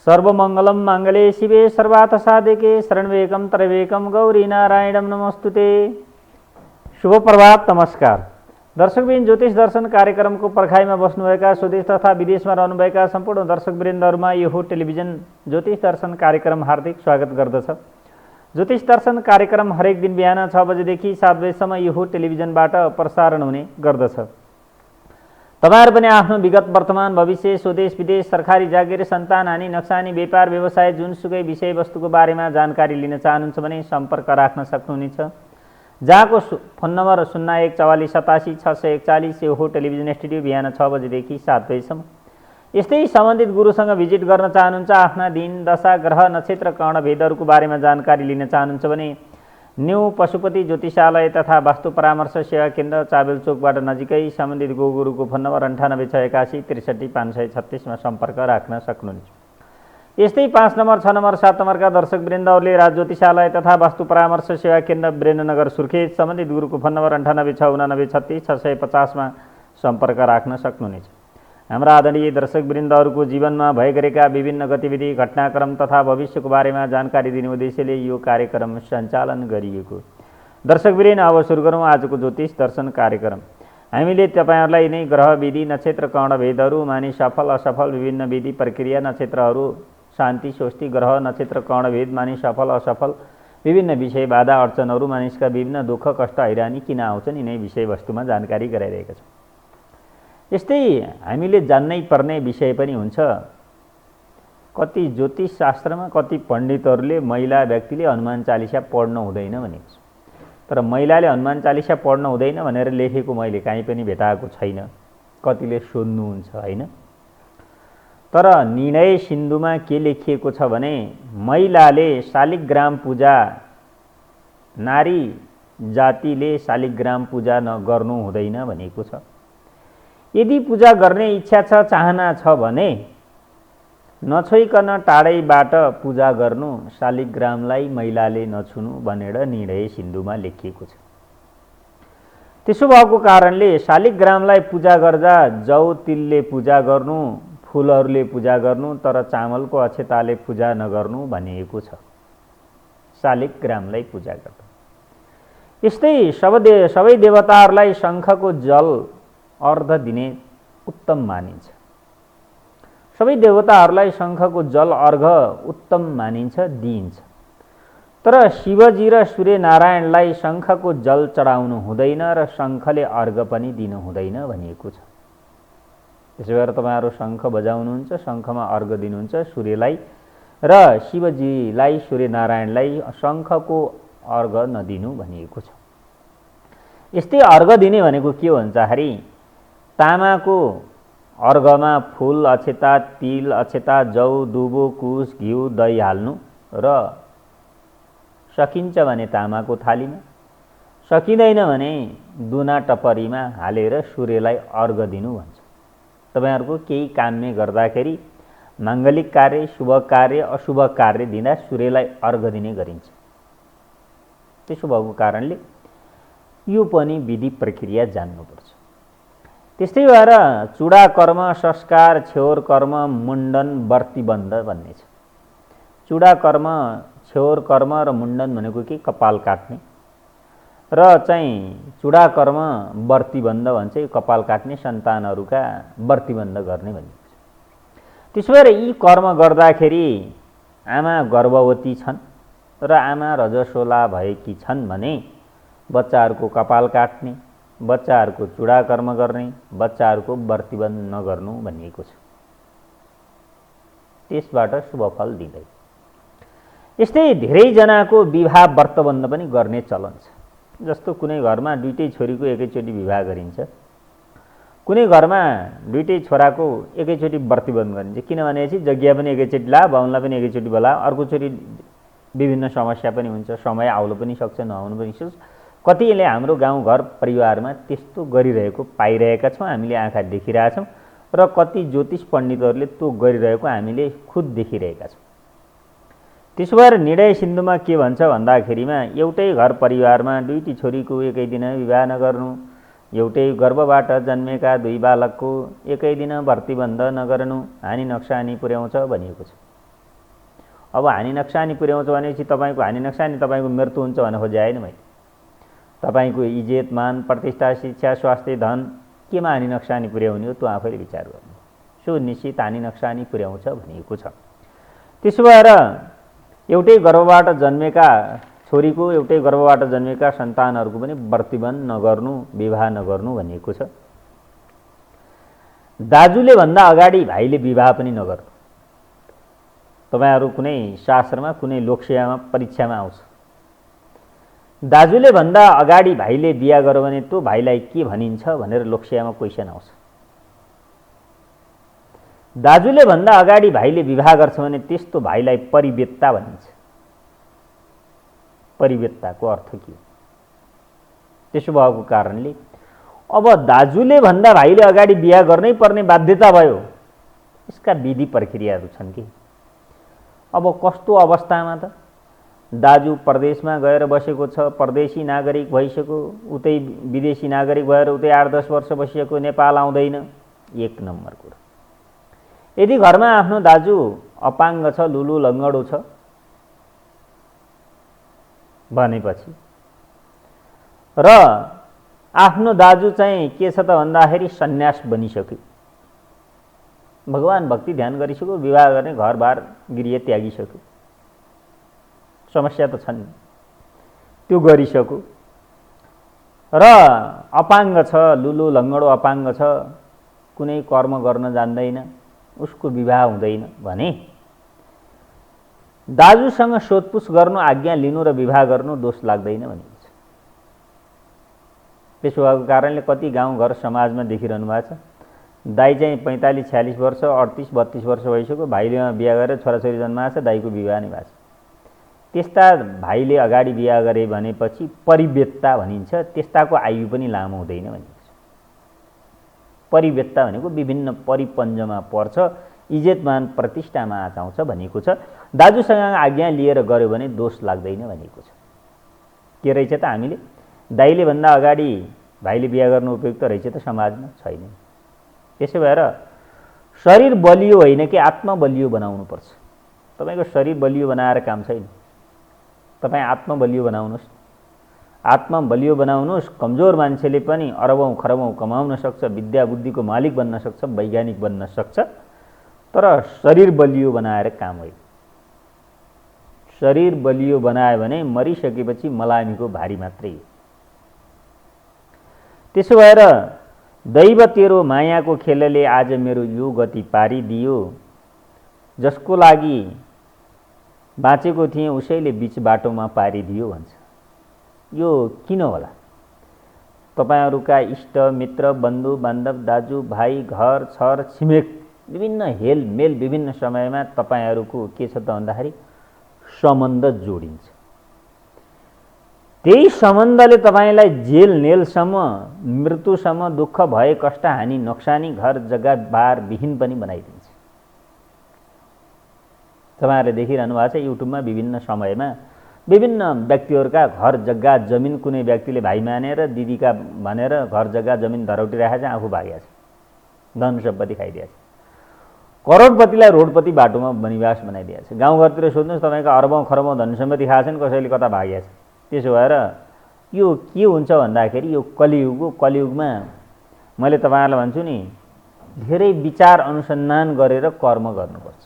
सर्वमंगलम मांगल्ये शिवे सर्वार्थसाधिके शरणवेकम त्र्यवेकम गौरी नारायणम नमस्तुते। शुभ प्रभात, नमस्कार। दर्शकबिन, ज्योतिष दर्शन कार्यक्रमको पर्खाइमा बस्नुभएका स्वदेश तथा विदेशमा रहनुभएका सम्पूर्ण दर्शकवृन्दहरुमा यो टेलिभिजन ज्योतिष दर्शन कार्यक्रम हार्दिक स्वागत गर्दछ। ज्योतिष दर्शन कार्यक्रम हरेक दिन बिहान 6 बजेदेखि 7 बजेसम्म यो टेलिभिजनबाट प्रसारण हुने गर्दछ। तपाईहरु पनि आफ्नो विगत, वर्तमान, भविष्य, स्वदेश विदेश, सरकारी जागिर, सन्तान हानि, नक्सानी, व्यापार व्यवसाय, जुनसुकै विषयवस्तुको बारेमा जानकारी लिन चाहनुहुन्छ भने सम्पर्क राख्न सक्नुहुनेछ। जहाँको फोन नम्बर 0144878641 यो टेलिभिजन स्टुडियो बिहान 6 बजेदेखि 7 बजेसम्म। यस्तै सम्बन्धित गुरुसँग भिजिट गर्न चाहनुहुन्छ, आफ्ना दिन, दशा, ग्रह, नक्षत्र, कर्ण भेदहरूको बारेमा जानकारी लिन चाहनुहुन्छ भने न्यू पशुपति ज्योतिषालय तथा वास्तु परामर्श सेवा केन्द्र, चाबेल चोकबाट नजिकै सम्बन्धित गुरुको फोन नम्बर 9861863536 मा सम्पर्क राख्न सक्नुहुनेछ। यस्तै 5 नम्बर, 6 नम्बर, 7 नम्बरका दर्शकवृन्दहरूले राज ज्योतिषालय तथा वास्तु परामर्श सेवा केन्द्र, वीरेन्द्रनगर, सुर्खेत, सम्बन्धित गुरुको फोन नम्बर 9869936650 मा सम्पर्क राख्न सक्नुहुनेछ। हाम्रा आदरणीय दर्शकवृन्दहरूको जीवनमा भइरहेका विभिन्न गतिविधि, घटनाक्रम तथा भविष्यको बारेमा जानकारी दिने उद्देश्यले यो कार्यक्रम सञ्चालन गरिएको। दर्शकवृन्द, अब सुरु गरौँ आजको ज्योतिष दर्शन कार्यक्रम। हामीले तपाईहरुलाई नै ग्रह विधि, नक्षत्र, कर्ण भेदहरू, मानिस सफल असफल विभिन्न विधि प्रक्रिया, नक्षत्रहरू, शान्ति स्वस्ति, ग्रह, नक्षत्र, कर्ण भेद, मानिस सफल असफल विभिन्न विषय, बाधा अडचनहरू, मानिसका विभिन्न दुःख कष्ट हैरानी किन आउँछन्, यिनै विषयवस्तुमा जानकारी गराइरहेका छौँ। यस्तै हामीले जान्नै पर्ने विषय पनि हुन्छ। कति ज्योतिष शास्त्रमा कति पण्डितहरूले महिला व्यक्तिले हनुमान चालिसा पढ्न हुँदैन भनेको छ, तर महिलाले हनुमान चालिसा पढ्न हुँदैन भनेर लेखेको मैले कहीँ पनि भेटाएको छैन। कतिले सोध्नुहुन्छ हैन। तर निर्णय सिन्धुमा के लेखिएको छ भने महिलाले शालिग्राम पूजा, नारी जातिले शालिग्राम पूजा नगर्नु हुँदैन भनेको छ। यदि पूजा गर्ने इच्छा छ, चाहना छ भने नछोइकन टाढैबाट पूजा गर्नु, शालिग्रामलाई महिलाले नछुनु भनेर निर्णय सिन्धुमा लेखिएको छ। त्यसो भएको कारणले शालिग्रामलाई पूजा गर्दा जौ तिलले पूजा गर्नु, फूलहरूले पूजा गर्नु, तर चामलको अक्षताले पूजा नगर्नु भनिएको छ शालिग्रामलाई पूजा गर्दा। यस्तै सबै देवताहरूलाई शङ्खको जल अर्घ दिने उत्तम मानिन्छ। सबै देवताहरूलाई शङ्खको जल अर्घ उत्तम मानिन्छ, दिइन्छ। तर शिवजी र सूर्यनारायणलाई शङ्खको जल चढाउनु हुँदैन र शङ्खले अर्घ पनि दिनु हुँदैन भनिएको छ। त्यसो भएर तपाईहरु शङ्ख बजाउनुहुन्छ, शङ्खमा अर्घ दिनुहुन्छ सूर्यलाई, र शिवजीलाई, सूर्यनारायणलाई शङ्खको अर्घ नदिनु भनिएको छ। यस्तै अर्घ दिने भनेको के भन्छखेरि तामाको अर्घमा फूल, अक्षता, तिल, अक्षता, जौ, दुबो, कुश, घिउ, दही हाल्नु र सकिन्छ भने तामाको थालीमा, सकिँदैन भने दुना टपरीमा हालेर सूर्यलाई अर्घ दिनु भन्छ। तपाईहरुको केही काममे गर्दाखेरि माङ्गलिक कार्य, शुभ कार्य, अशुभ कार्य दिँदा सूर्यलाई अर्घ दिने गरिन्छ। त्यसो भएको कारणले यो पनि विधि प्रक्रिया जान्नुपर्छ। त्यस्तै भएर चूडा कर्म, संस्कार, छेवर कर्म, मुण्डन, व्रतिबन्ध भन्ने छ। चूडा कर्म, छेवर कर्म र मुण्डन भनेको के कपाल काट्ने, र चाहिँ चूडा कर्म व्रतिबन्ध भन्छ, यो कपाल काट्ने, सन्तानहरूका व्रतिबन्ध गर्ने भनिएको छ। त्यसो भएर यी कर्म गर्दाखेरि आमा गर्भवती छन् र आमा रजस्वला भएकी छन् भने बच्चाहरूको कपाल काट्ने, बच्चाहरूको चूडा कर्म गर्ने, बच्चाहरूको व्रतिबन्ध नगर्नु भनिएको छ। त्यसबाट शुभ फल दिँदै। यस्तै धेरैजनाको विवाह व्रतबन्ध पनि गर्ने चलन छ। जस्तो कुनै घरमा दुईटै छोरीको एकैचोटि विवाह गरिन्छ, कुनै घरमा दुईटै छोराको एकैचोटि व्रतिबन्ध गरिन्छ। किनभनेपछि जग्गा पनि एकैचोटि ला, बाहुनलाई पनि एकैचोटि बोला, अर्कोचोटि विभिन्न समस्या पनि हुन्छ, समय आउनु पनि सक्छ, नआउनु पनि सक्छ। कतिले हाम्रो गाउँघर परिवारमा त्यस्तो गरिरहेको पाइरहेका छौँ, हामीले आँखा देखिरहेछौँ, र कति ज्योतिष पण्डितहरूले त्यो गरिरहेको हामीले खुद देखिरहेका छौँ। त्यसो भएर निर्णय सिन्धुमा के भन्छ भन्दाखेरिमा एउटै घर परिवारमा दुईटी छोरीको एकै दिन विवाह नगर्नु, एउटै गर्भबाट जन्मेका दुई बालकको एकै दिन व्रतिबन्ध नगर्नु हानि नोक्सानी पुर्याउँछ भनिएको छ। अब हानि नक्सानी पुर्याउँछ भनेपछि तपाईँको हानि नक्सानी तपाईँको मृत्यु हुन्छ भने खोजे होइन मैले। तपाईँको इज्जत मान प्रतिष्ठा शिक्षा स्वास्थ्य धन केमा हानि नक्सानी पुर्याउने हो त्यो आफैले विचार गर्नु। सुनिश्चित हानि नक्सानी पुर्याउँछ भनिएको छ। त्यसो भएर एउटै गर्भबाट जन्मेका छोरीको एउटै गर्भबाट जन्मेका सन्तानहरूको पनि प्रतिबन्ध नगर्नु विवाह नगर्नु भनिएको छ। दाजुले भन्दा अगाडि भाइले विवाह पनि नगर्नु। तपाईहरु कुनै शास्त्रमा कुनै लोकसेवामा परीक्षामा आउँछ, दाजुले भन्दा अगाडि भाइले बिहा गर्यो भने त्यो भाइलाई के भनिन्छ भनेर लोकसेवामा क्वेशन आउँछ। दाजुले भन्दा अगाडि भाइले विवाह गर्छ भने त्यस्तो भाइलाई परिवेत्ता भनिन्छ। परिवेत्ताको अर्थ के हो? त्यसो भएको कारणले अब दाजुले भन्दा भाइले अगाडि बिहा गर्नै पर्ने बाध्यता भयो। यसका विधि प्रक्रियाहरू छन् कि अब कस्तो अवस्थामा त दाजु परदेशमा गएर बसेको छ, परदेशी नागरिक भइसक्यो, उतै विदेशी नागरिक भएर उतै 8-10 वर्ष बसिएको, नेपाल आउँदैन, एक नम्बर कुरा। यदि घरमा आफ्नो दाजु अपाङ्ग छ, लुलु लङ्गडो छ भनेपछि र आफ्नो दाजु चाहिँ के छ त भन्दाखेरि सन्यास बनिसक्यो, भगवान भक्ति ध्यान गरिसक्यो, विवाह गर्ने घरबार गृह त्यागिसक्यो, समस्या त छन्, त्यो गरिसक्यो र अपाङ्ग छ, लुलु लङ्गडो अपाङ्ग छ, कुनै कर्म गर्न जान्दैन, उसको विवाह हुँदैन भने दाजुसँग सोधपुछ गर्नु, आज्ञा लिनु र विवाह गर्नु दोष लाग्दैन भनिन्छ। त्यसो भएको कारणले कति गाउँघर समाजमा देखिरहनु भएको छ, दाइ चाहिँ 45-46 वर्ष 38-32 वर्ष भइसक्यो, भाइले बिहा गरेर छोराछोरी जन्माएको छ, दाइको विवाह नै भएको छ। त्यस्ता भाइले अगाडि बिहा गरे भनेपछि परिवेत्ता भनिन्छ। त्यस्ताको आयु पनि लामो हुँदैन भनिन्छ। परिवेत्ता भनेको विभिन्न परिपञ्जमा पर्छ, इज्जतमान प्रतिष्ठामा आउँछ भनिएको छ। दाजुसँग आज्ञा लिएर गर्यो भने दोष लाग्दैन भनिएको छ। के रहेछ त हामीले दाइले भन्दा अगाडि भाइले बिहा गर्नु उपयुक्त रहेछ त समाजमा छैन। त्यसो भएर शरीर बलियो होइन कि आत्मा बलियो बनाउनु पर्छ। तपाईको शरीर बलियो बनाएर काम छैन, तपाई आत्मा बलियो बनाउनुस्। आत्मा बलियो बनाउनुस्। कमजोर मान्छेले पनि अरबौं खरबौं कमाउन सक्छ, विद्या बुद्धिको मालिक बन्न सक्छ, वैज्ञानिक बन्न सक्छ, तर शरीर बलियो बनाएर काम होइन। शरीर बलियो बनायो भने मरिसकेपछि मलामीको भारी मात्रै हो। त्यसो भएर दैव तेरो मायाको खेलले आज मेरो यो गति पारिदियो, जसको लागि बाँचेको थिएँ उसैले बीच बाटोमा पारिदियो भन्छ। यो किन होला? तपाईहरुका इष्ट मित्र बन्धु बान्धव दाजु भाइ घर छर छिमेक विभिन्न हेलमेल विभिन्न समयमा तपाईहरुको के छ त भन्दाखेरि सम्बन्ध जोडिन्छ। त्यही सम्बन्धले तपाईलाई जेल नेलसम्म मृत्युसम्म दुःख भय कष्ट हानि नोक्सानी घर जग्गा बार विहीन पनि बनाइदिन्छ। तपाईहरुले देखिरहनु भएको छ युट्युबमा विभिन्न समयमा विभिन्न व्यक्तिहरुका घर जग्गा जमिन, कुनै व्यक्तिले भाइ मानेर दिदीका भनेर घर जग्गा जमिन धरौटी राखेको छ, आफू भागेको छ, धन सम्पत्ति खाइदिएको छ, करोडपतिलाई रोडपति बाटोमा बनिवास बनाइदिएको छ। गाउँघरतिर सोध्नुस् तपाईको अरबौं खरबौं धन सम्पत्ति खाएको छन्, कसैले कता भागेको छ। त्यसो भएर यो के हुन्छ भन्दाखेरि यो कलियुग हो। कलियुगमा मैले तपाईहरुलाई भन्छु नि, धेरै विचार अनुसन्धान गरेर कर्म गर्नुपर्छ,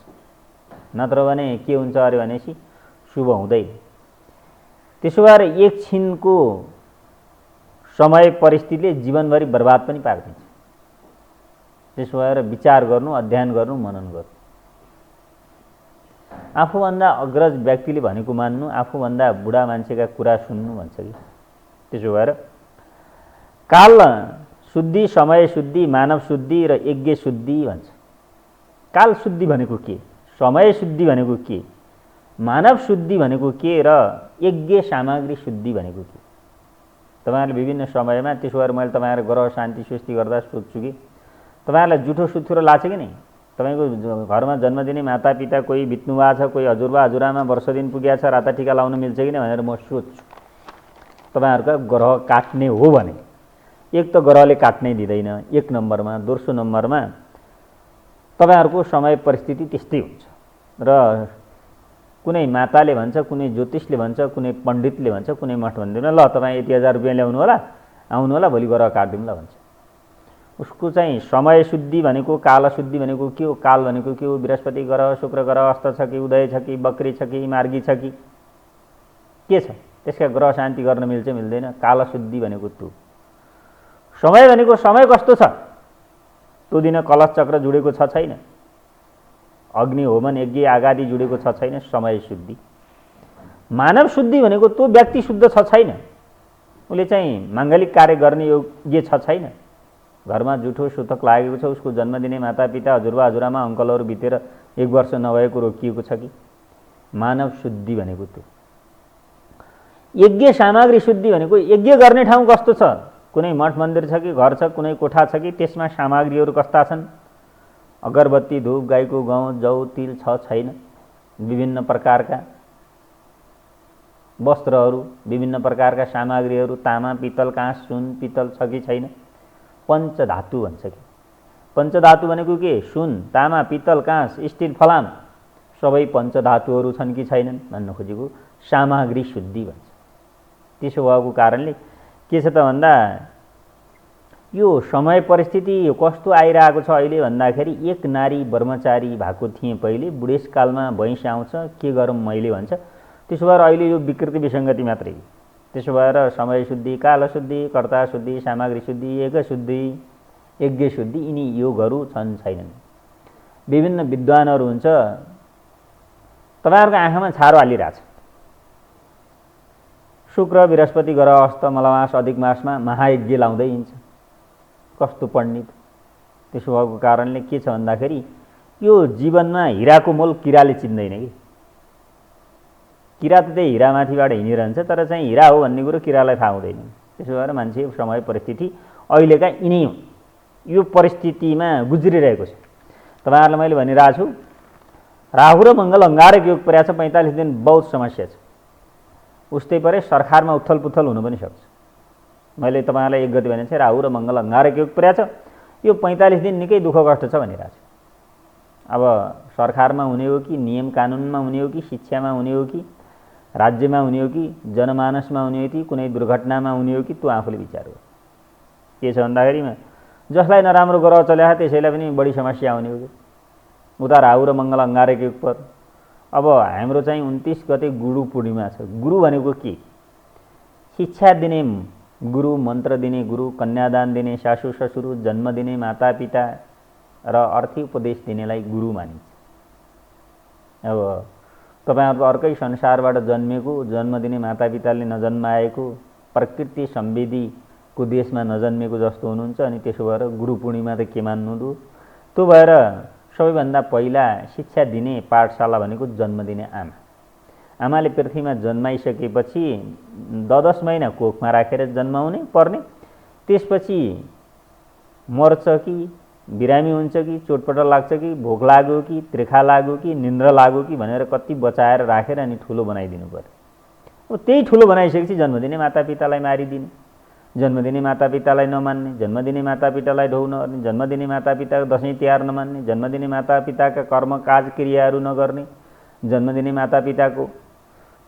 नत्र भने के हुन्छ अरे भनेपछि शुभ हुँदैन। त्यसो भएर एकछिनको समय परिस्थितिले जीवनभरि बर्बाद पनि पार्दिन्छ। त्यसो भएर विचार गर्नु, अध्ययन गर्नु, मनन गर्नु। आफूभन्दा अग्रज व्यक्तिले भनेको मान्नु, आफूभन्दा बुढा मान्छेका कुरा सुन्नु भन्छ कि। त्यसो भएर काल शुद्धि, समय शुद्धि, मानव शुद्धि र यज्ञ शुद्धि भन्छ। काल शुद्धि भनेको के, समय शुद्धि भनेको के, मानव शुद्धि भनेको के र यज्ञ सामग्री शुद्धि भनेको के? तपाईहरुले विभिन्न समयमा त्यसो भएर मैले तपाईहरु ग्रह शान्ति सृष्टि गर्दा सोध्छु कि तपाईहरुलाई जुठो सुथुरो लाग्छ कि नहीं? तपाईको घरमा जन्म दिने मातापिता कोही बित्नु भएको छ, कोही हजुरबा हजुरआमा वर्ष दिन पुगेको छ, राता टीका लाउन मिल्छ कि नहीं भनेर म सोध्छु। तपाईहरुका ग्रह काट्ने हो भने एक त ग्रहले काट्नै दिदैन, एक नम्बरमा। दोस्रो नम्बरमा तपाईहरुको समय परिस्थिति त्यस्तै हुन्छ र कुनै माताले भन्छ, कुनै ज्योतिषले भन्छ, कुनै पण्डितले भन्छ, कुनै मठ मन्दिरमा ल तपाईँ यति 1000 रुपियाँ ल्याउनु होला, आउनु होला, भोलि गएर काटिदिउँ ल भन्छ। उसको चाहिँ समय शुद्धि भनेको, काल शुद्धि भनेको के हो, काल भनेको के हो, बृहस्पति ग्रह, शुक्र ग्रह अस्त छ कि उदय छ कि बक्री छ कि मार्गी छ कि के छ, त्यसका ग्रह शान्ति गर्न मिल्छ मिल्दैन, काल शुद्धि भनेको त्यो। समय भनेको समय कस्तो छ, त्यो दिन कलश चक्र जुडेको छ छैन, अग्नि होमन यज्ञ आगादि जुडेको छ छैन, समय शुद्धि। मानव शुद्धि भनेको त्यो व्यक्ति शुद्ध छ छैन, उसले चाहिँ माङ्गलिक कार्य गर्ने योग्य छ छैन, घरमा जुठो सुतक लागेको छ, उसको जन्म दिने मातापिता हजुरबा हजुरआमा अङ्कलहरू बितेर 1 वर्ष नभएको रोकिएको छ कि, मानव शुद्धि भनेको त्यो। यज्ञ सामग्री शुद्धि भनेको यज्ञ गर्ने ठाउँ कस्तो छ, कुनै मठ मन्दिर छ कि घर छ, कुनै कोठा छ कि त्यसमा सामग्रीहरू कस्ता छन्, अगरबत्ती धूप गाईको गहुँ जौ तिल छ छैन, विभिन्न प्रकारका वस्त्रहरू, विभिन्न प्रकारका सामग्रीहरू, तामा पित्तल काँस सुन पित्तल छ कि छैन, पञ्चधातु भन्छ कि। पञ्चधातु भनेको के, सुन तामा पित्तल काँस स्टिल फलाम सबै पञ्चधातुहरू छन् कि छैनन् भन्न खोजेको सामग्री शुद्धि भन्छ। त्यसो भएको कारणले के छ त भन्दा यो समय परिस्थिति कस्तो आइरहेको छ अहिले भन्दाखेरि, एक नारी ब्रह्मचारी भएको थिएँ पहिले, बुढेसकालमा भैँस आउँछ के गरौँ मैले भन्छ, त्यसो भएर अहिले यो विकृति विसङ्गति मात्रै। त्यसो भएर समय शुद्धि, काल शुद्धि, कर्ता शुद्धि, सामग्री शुद्धि, एक शुद्धि, यज्ञ शुद्धि, यिनी योगहरू छन् छैनन्। विभिन्न विद्वानहरू हुन्छ, तपाईँहरूको आँखामा छारो हालिरहेछ, शुक्र बृहस्पति ग्रह अस्त मलमास अधिक मासमा महायज्ञ लाउँदै हिँड्छ, कस्तो पण्डित। त्यसो भएको कारणले के छ भन्दाखेरि यो जीवनमा हिराको मोल किराले चिन्दैन कि, किरा त त्यही हिरामाथिबाट हिँडिरहन्छ, तर चाहिँ हिरा हो भन्ने कुरो किरालाई थाहा हुँदैन। त्यसो भएर मान्छे समय परिस्थिति अहिलेका यिनै यो परिस्थितिमा गुज्रिरहेको छ। तपाईँहरूलाई मैले भनिरहेको छु, राहु र मङ्गल अङ्गारक योग परेको छ, 45 दिन बहुत समस्या छ। उस्तै परे सरकारमा उथल पुथल हुन पनि सक्छ। मैले तपाईँलाई 1 गते भने चाहिँ राहु र मङ्गल अङ्गारक योग परेको छ, यो 45 दिन निकै दुःख कष्ट छ भनिरहेको छु। अब सरकारमा हुने हो कि, नियम कानुनमा हुने हो कि, शिक्षामा हुने हो कि, राज्यमा हुने हो कि, जनमानसमा हुने हो कि, कुनै दुर्घटनामा हुने हो कि, त्यो आफूले विचार हो। के छ भन्दाखेरि जसलाई नराम्रो ग्रह चल्या त्यसैलाई पनि बढी समस्या आउने हो कि, उता राहु र मङ्गल अङ्गारक योग पर। अब हाम्रो चाहिँ 29 गते गुरु पूर्णिमा छ। गुरु भनेको के, शिक्षा दिने गुरु, मन्त्र दिने गुरु, कन्यादान दिने सासु ससुर, जन्म दिने मातापिता र अर्थी उपदेश दिनेलाई गुरु मानिन्छ। अब तपाईँहरूको अर्कै संसारबाट जन्मेको, जन्म दिने मातापिताले नजन्माएको, प्रकृति संवेदीको देशमा नजन्मेको जस्तो हुनुहुन्छ, अनि त्यसो भएर गुरु पूर्णिमा त के मान्नु दु। त्यो भएर सबैभन्दा पहिला शिक्षा दिने पाठशाला भनेको जन्म दिने आमा। आमाले पृथ्वीमा जन्माइसकेपछि 10 महिना कोखमा राखेर जन्माउने पर्ने, त्यसपछि मर्छ कि, बिरामी हुन्छ कि, चोटपटक लाग्छ कि, भोक लाग्यो कि, त्रिखा लाग्यो कि, निन्द्रा लाग्यो कि भनेर कति बचाएर राखेर अनि ठुलो बनाइदिनु पर्यो। त्यही ठुलो बनाइसकेपछि जन्म दिने मातापितालाई मारिदिने, जन्म दिने मातापितालाई नमान्ने, जन्म दिने मातापितालाई ढोउ नगर्ने, जन्म दिने मातापिताको दसैँ तिहार नमान्ने, जन्म दिने मातापिताका कर्म काज क्रियाहरू नगर्ने, जन्म दिने मातापिताको।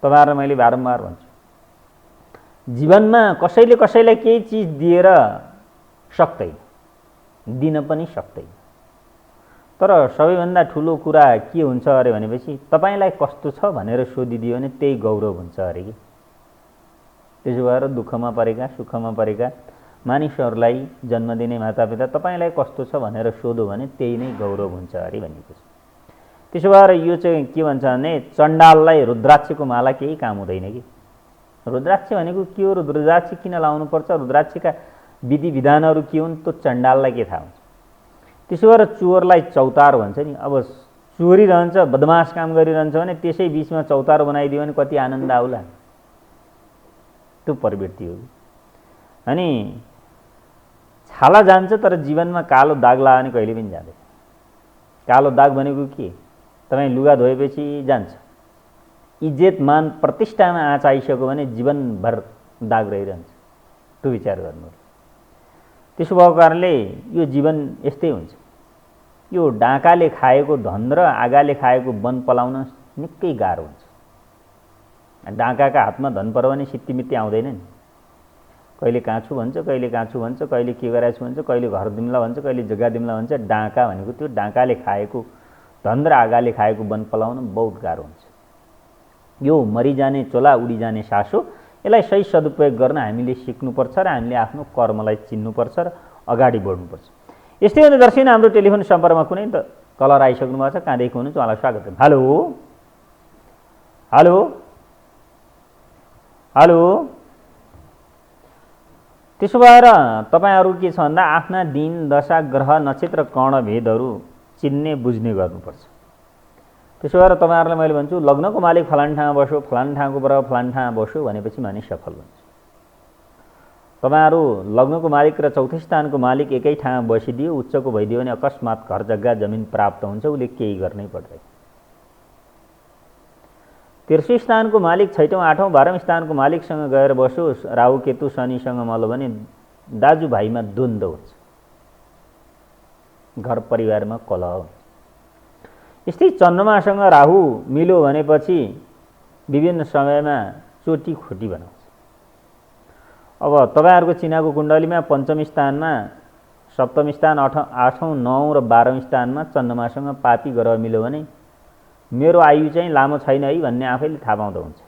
तपाईँहरूलाई मैले बारम्बार भन्छु, जीवनमा कसैले कसैलाई केही चिज दिएर सक्दैन, दिन पनि सक्दैन, तर सबैभन्दा ठुलो कुरा के हुन्छ अरे भनेपछि तपाईँलाई कस्तो छ भनेर सोधिदियो भने त्यही गौरव हुन्छ अरे कि। त्यसो भएर दुःखमा परेका सुखमा परेका मानिसहरूलाई जन्म दिने मातापिता तपाईँलाई कस्तो छ भनेर सोधो भने त्यही नै गौरव हुन्छ अरे भनेको छ। त्यसो भएर यो चाहिँ के भन्छ भने चण्डाललाई रुद्राक्षको माला केही काम हुँदैन कि। रुद्राक्ष भनेको के हो, रुद्राक्ष किन लाउनुपर्छ, रुद्राक्षका विधि विधानहरू के हुन्, त्यो चण्डाललाई के थाहा हुन्छ। त्यसो भएर चोरलाई चौतार भन्छ नि। अब चोरी रहन्छ, बदमास काम गरिरहन्छ भने त्यसै बिचमा चौतार बनाइदियो भने कति आनन्द आउला। त्यो प्रवृत्ति हो। अनि छाला जान्छ तर जीवनमा कालो दाग लाग्यो भने कहिले पनि जाँदैन। कालो दाग भनेको के, तपाईँ लुगा धोएपछि जान्छ, इज्जत मान प्रतिष्ठामा आँच आइसक्यो भने जीवनभर दाग रहिरहन्छ। त्यो विचार गर्नु। त्यसो भएको कारणले यो जीवन यस्तै हुन्छ। यो डाँकाले खाएको धन र आगाले खाएको वन पलाउन निकै गाह्रो हुन्छ। डाँकाका हातमा धन पर्यो भने सित्तिमित्ती आउँदैन नि। कहिले कहाँ छु भन्छ, कहिले कहाँ छु भन्छ, कहिले के गरेको छु भन्छ, कहिले घर दिम्ला भन्छ, कहिले जग्गा दिम्ला भन्छ। डाँका भनेको त्यो डाँकाले खाएको धन र आगाले खाएको वन पलाउन बहुत गाह्रो हुन्छ। यो मरिजाने चोला उडिजाने सासो, यसलाई सही सदुपयोग गर्न हामीले सिक्नुपर्छ र हामीले आफ्नो कर्मलाई चिन्नुपर्छ र अगाडि बढ्नुपर्छ। यस्तै हो दर्शक, हाम्रो टेलिफोन सम्पर्कमा कुनै त कलर आइसक्नु भएको छ। कहाँदेखि हुनुहुन्छ उहाँलाई स्वागत छ। Hello hello hello. त्यसो भएर तपाईँहरू के छ भन्दा आफ्ना दिन दशा ग्रह नक्षत्र कर्ण भेदहरू चिन्ने बुझ्ने गर्नुपर्छ। त्यसो भएर तपाईँहरूलाई मैले भन्छु लग्नको मालिक फलान ठाउँमा बस्यो, फलान ठाउँको ग्रह फलान ठाउँमा बस्यो भनेपछि मानिस सफल हुन्छ। तपाईँहरू लग्नको मालिक र चौथो स्थानको मालिक एकै ठाउँमा बसिदियो, उच्चको भइदियो भने अकस्मात घर जग्गा जमिन प्राप्त हुन्छ, उसले केही गर्नै पर्दैन। तेस्रो स्थानको मालिक 6औं 8औं 12औं स्थानको मालिकसँग गएर बस्यो, राहु केतु शनिसँग मल्यो भने दाजुभाइमा द्वन्द्व हुन्छ, घर परिवारमा कलह हुन्छ। यस्तै चन्द्रमासँग राहु मिल्यो भनेपछि विभिन्न समयमा चोटी खोटी बनाउँछ। अब तपाईँहरूको चिनाको कुण्डलीमा पञ्चम स्थानमा, सप्तम स्थान, 8औं 9औं र 12औं स्थानमा चन्द्रमासँग पापी ग्रह मिल्यो भने मेरो आयु चाहिँ लामो छैन है भन्ने आफैले थाहा पाउँदा हुन्छ।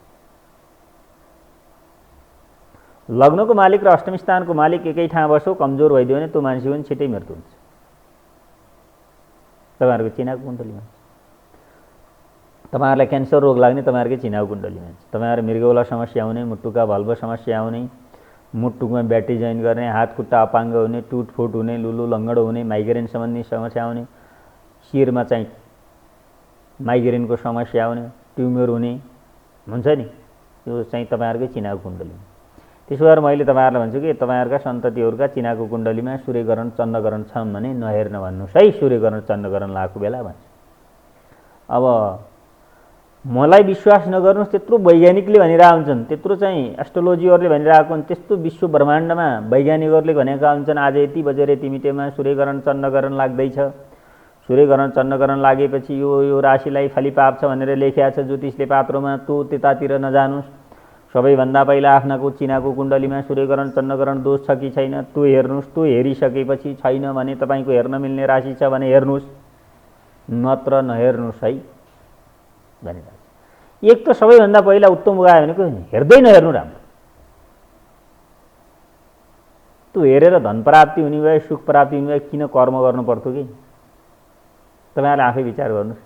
लग्नको मालिक र अष्टम स्थानको मालिक एकै ठाउँ बस्यो, कमजोर भइदियो भने त्यो मान्छे पनि छिटै मृत्यु हुन्छ। तपाईँहरूको चिनाको कुण्डलीमा तपाईँहरूलाई क्यान्सर रोग लाग्ने तपाईँहरूकै चिनाको कुण्डलीमा हुन्छ। तपाईँहरू मृगौला समस्या आउने, मुटुका भल्भ समस्या आउने, मुटुमा ब्याट्री जोइन गर्ने, हात खुट्टा अपाङ्ग हुने, टुटफुट हुने, लुलु लङ्गडो हुने, माइग्रेन सम्बन्धी समस्या आउने, शिरमा चाहिँ माइग्रेनको समस्या आउने, ट्युमर हुने हुन्छ नि, त्यो चाहिँ तपाईँहरूकै चिनाको कुण्डलीमा। त्यसो भएर मैले तपाईँहरूलाई भन्छु कि तपाईँहरूका सन्ततिहरूका चिनाको कुण्डलीमा सूर्यग्रहण चन्द्रग्रहण छन् भने नहेर्न भन्नुहोस् है। सूर्यग्रहण चन्द्रग्रहण लागेको बेला भन्छ। अब मलाई विश्वास नगर्नुहोस्, त्यत्रो वैज्ञानिकले भनिरहेका हुन्छन्, त्यत्रो चाहिँ एस्ट्रोलोजीहरूले भनिरहेको हुन्छ, त्यस्तो विश्व ब्रह्माण्डमा वैज्ञानिकहरूले भनेका हुन्छन् आज यति बजेर यति मितिमा सूर्यग्रहण चन्द्रग्रहण लाग्दैछ, सूर्यग्रहण चन्द्रग्रहण लागेपछि यो राशिलाई फलिपाप छ भनेर लेखिएको छ ज्योतिषले पात्रोमा, त्यो त्यतातिर नजानुस्। सबैभन्दा पहिला आफ्नाको चिनाको कुण्डलीमा सूर्यग्रहण चन्द्रग्रहण दोष छ कि छैन त्यो हेर्नुहोस्। त्यो हेरिसकेपछि छैन भने तपाईँको हेर्न मिल्ने राशि छ भने हेर्नुहोस्, नत्र नहेर्नुहोस् है भनिरहेको छ। एक त सबैभन्दा पहिला उत्तम उपाय भनेको हेर्दै नहेर्नु राम्रो। त्यो हेरेर धन प्राप्ति हुने भए, सुख प्राप्ति हुने भए किन कर्म गर्नु पर्थ्यो कि? तपाईँहरूले आफै विचार गर्नुहोस्।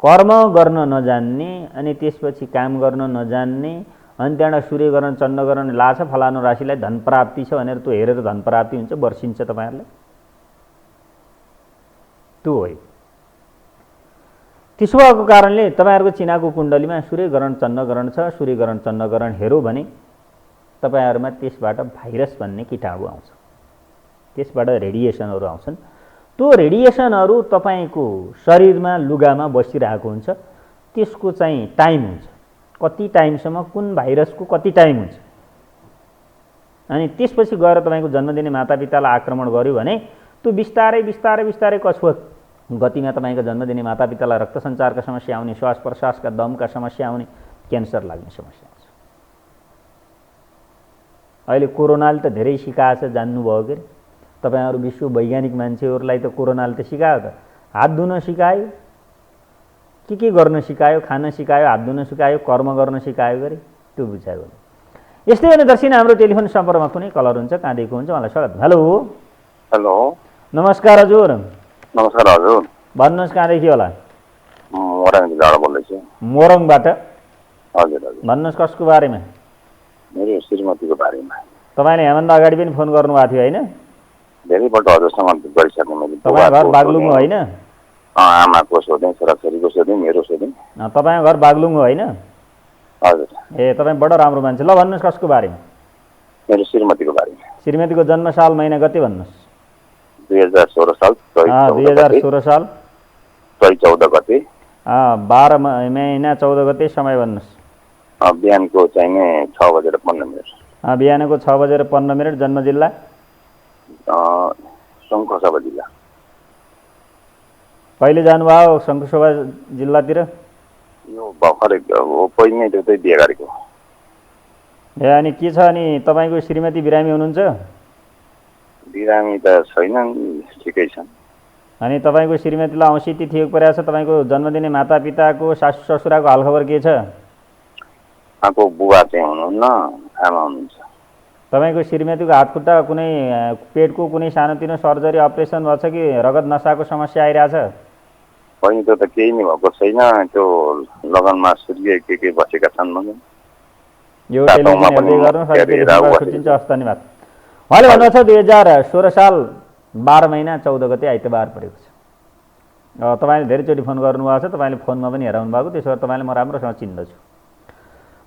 कर्म गर्न नजान्ने अनि त्यसपछि काम गर्न नजान्ने अनि त्यहाँबाट सूर्यग्रहण चन्द्रग्रहण लाछ फलानु राशिलाई धन प्राप्ति छ भनेर त्यो हेरेर धन प्राप्ति हुन्छ, वर्षिन्छ तपाईँहरूलाई, त्यो हो। त्यसो भएको कारणले तपाईँहरूको चिनाको कुण्डलीमा सूर्यग्रहण चन्द्रग्रहण छ, सूर्यग्रहण चन्द्रग्रहण हेऱ्यो भने तपाईँहरूमा त्यसबाट भाइरस भन्ने कीटाणु आउँछ, त्यसबाट रेडिएसनहरू आउँछन्। त्यो रेडिएसनहरू तपाईँको शरीरमा लुगामा बसिरहेको हुन्छ, त्यसको चाहिँ टाइम हुन्छ, कति टाइमसम्म कुन भाइरसको कति टाइम हुन्छ। अनि त्यसपछि गएर तपाईँको जन्म दिने मातापितालाई आक्रमण गर्यो भने त्यो बिस्तारै बिस्तारै बिस्तारै कछुवा गतिमा तपाईँको जन्म दिने मातापितालाई रक्त सञ्चारका समस्या आउने, श्वास प्रश्वासका दमका समस्या आउने, क्यान्सर लाग्ने समस्या आउँछ। अहिले कोरोनाले त धेरै सिकाएछ, जान्नुभयो के? तपाईँहरू विश्व वैज्ञानिक मान्छेहरूलाई त कोरोनाले त सिकायो, त हात धुन सिकायो, के गर्न सिकायो, खान सिकायो, हात धुन सिकायो, कर्म गर्न सिकायो गरे, त्यो विचार गर्नु। यस्तै भने दर्शक हाम्रो टेलिफोन सम्पर्कमा कुनै कलर हुन्छ, कहाँदेखि हुन्छ उहाँलाई स्वागत। हेलो हेलो, नमस्कार हजुर। नमस्कार हजुर, भन्नुहोस् कहाँदेखि होला? मोरङ जिल्लाबाट बोल्दैछु। मोरङबाट? हजुर हजुर। भन्नुहोस् कसको बारेमा? मेरो श्रीमतीको बारेमा। तपाईँले यहाँभन्दा अगाडि पनि फोन गर्नुभएको थियो होइन? धेरैपल्ट हजुरसँग गरिसकेँ मैले। तपाईँको घर बागलुङ हो होइन? आमाको सोधेँ, छोराछोरीको सोधेँ, मेरो सोधेँ। तपाईँको घर बागलुङ हो होइन? हजुर। ए तपाईँ बडो राम्रो मान्छे। ल भन्नुहोस् कसको बारेमा? मेरो श्रीमतीको बारेमा। श्रीमतीको जन्म साल महिना गते भन्नुहोस्? 2016 साल 2016 साल 14 गते 12 महिना 14 गते। समय भन्नुहोस्? बिहानको चाहिने 6:15। बिहानको 6:15। जन्म जिल्ला? शङ्खसभा जिल्ला। कहिले जानुभयो शङ्खसभा जिल्लातिर? यो भर्खरै पहिनै त्यो बिहे गरेको। ए अनि के छ अनि तपाईँको श्रीमती बिरामी हुनुहुन्छ? बिरामी त छैनन्, ठिकै छन्। अनि तपाईँको श्रीमतीलाई औँसी तिथि परेको छ, तपाईँको जन्मदिने मातापिताको सासू ससुराको हालखबर के छ? उहाँको बुबा चाहिँ हुनुहुन्न, आमा हुनुहुन्छ। तपाईँको श्रीमतीको हातखुट्टा कुनै पेटको कुनै सानोतिनो सर्जरी अपरेसन भएको छ कि रगत नसाको समस्या आइरहेछ? होइन, त्यो त केही नै भएको छैन। त्यो लगनमा सूर्य के बसेका छन् भने यो टेलिभिजन हेर्दै गर्नुहोस्, अहिले टेलिभिजनबाट छुट्टिन्छ। हस्, धन्यवाद। उहाँले भन्नुभएको छ 2016 साल 12 महिना 14 गते आइतबार परेको छ। तपाईँले धेरैचोटि फोन गर्नुभएको छ, तपाईँले फोनमा पनि हेराउनु भएको, त्यसो भए तपाईँले म राम्रोसँग चिन्दछु।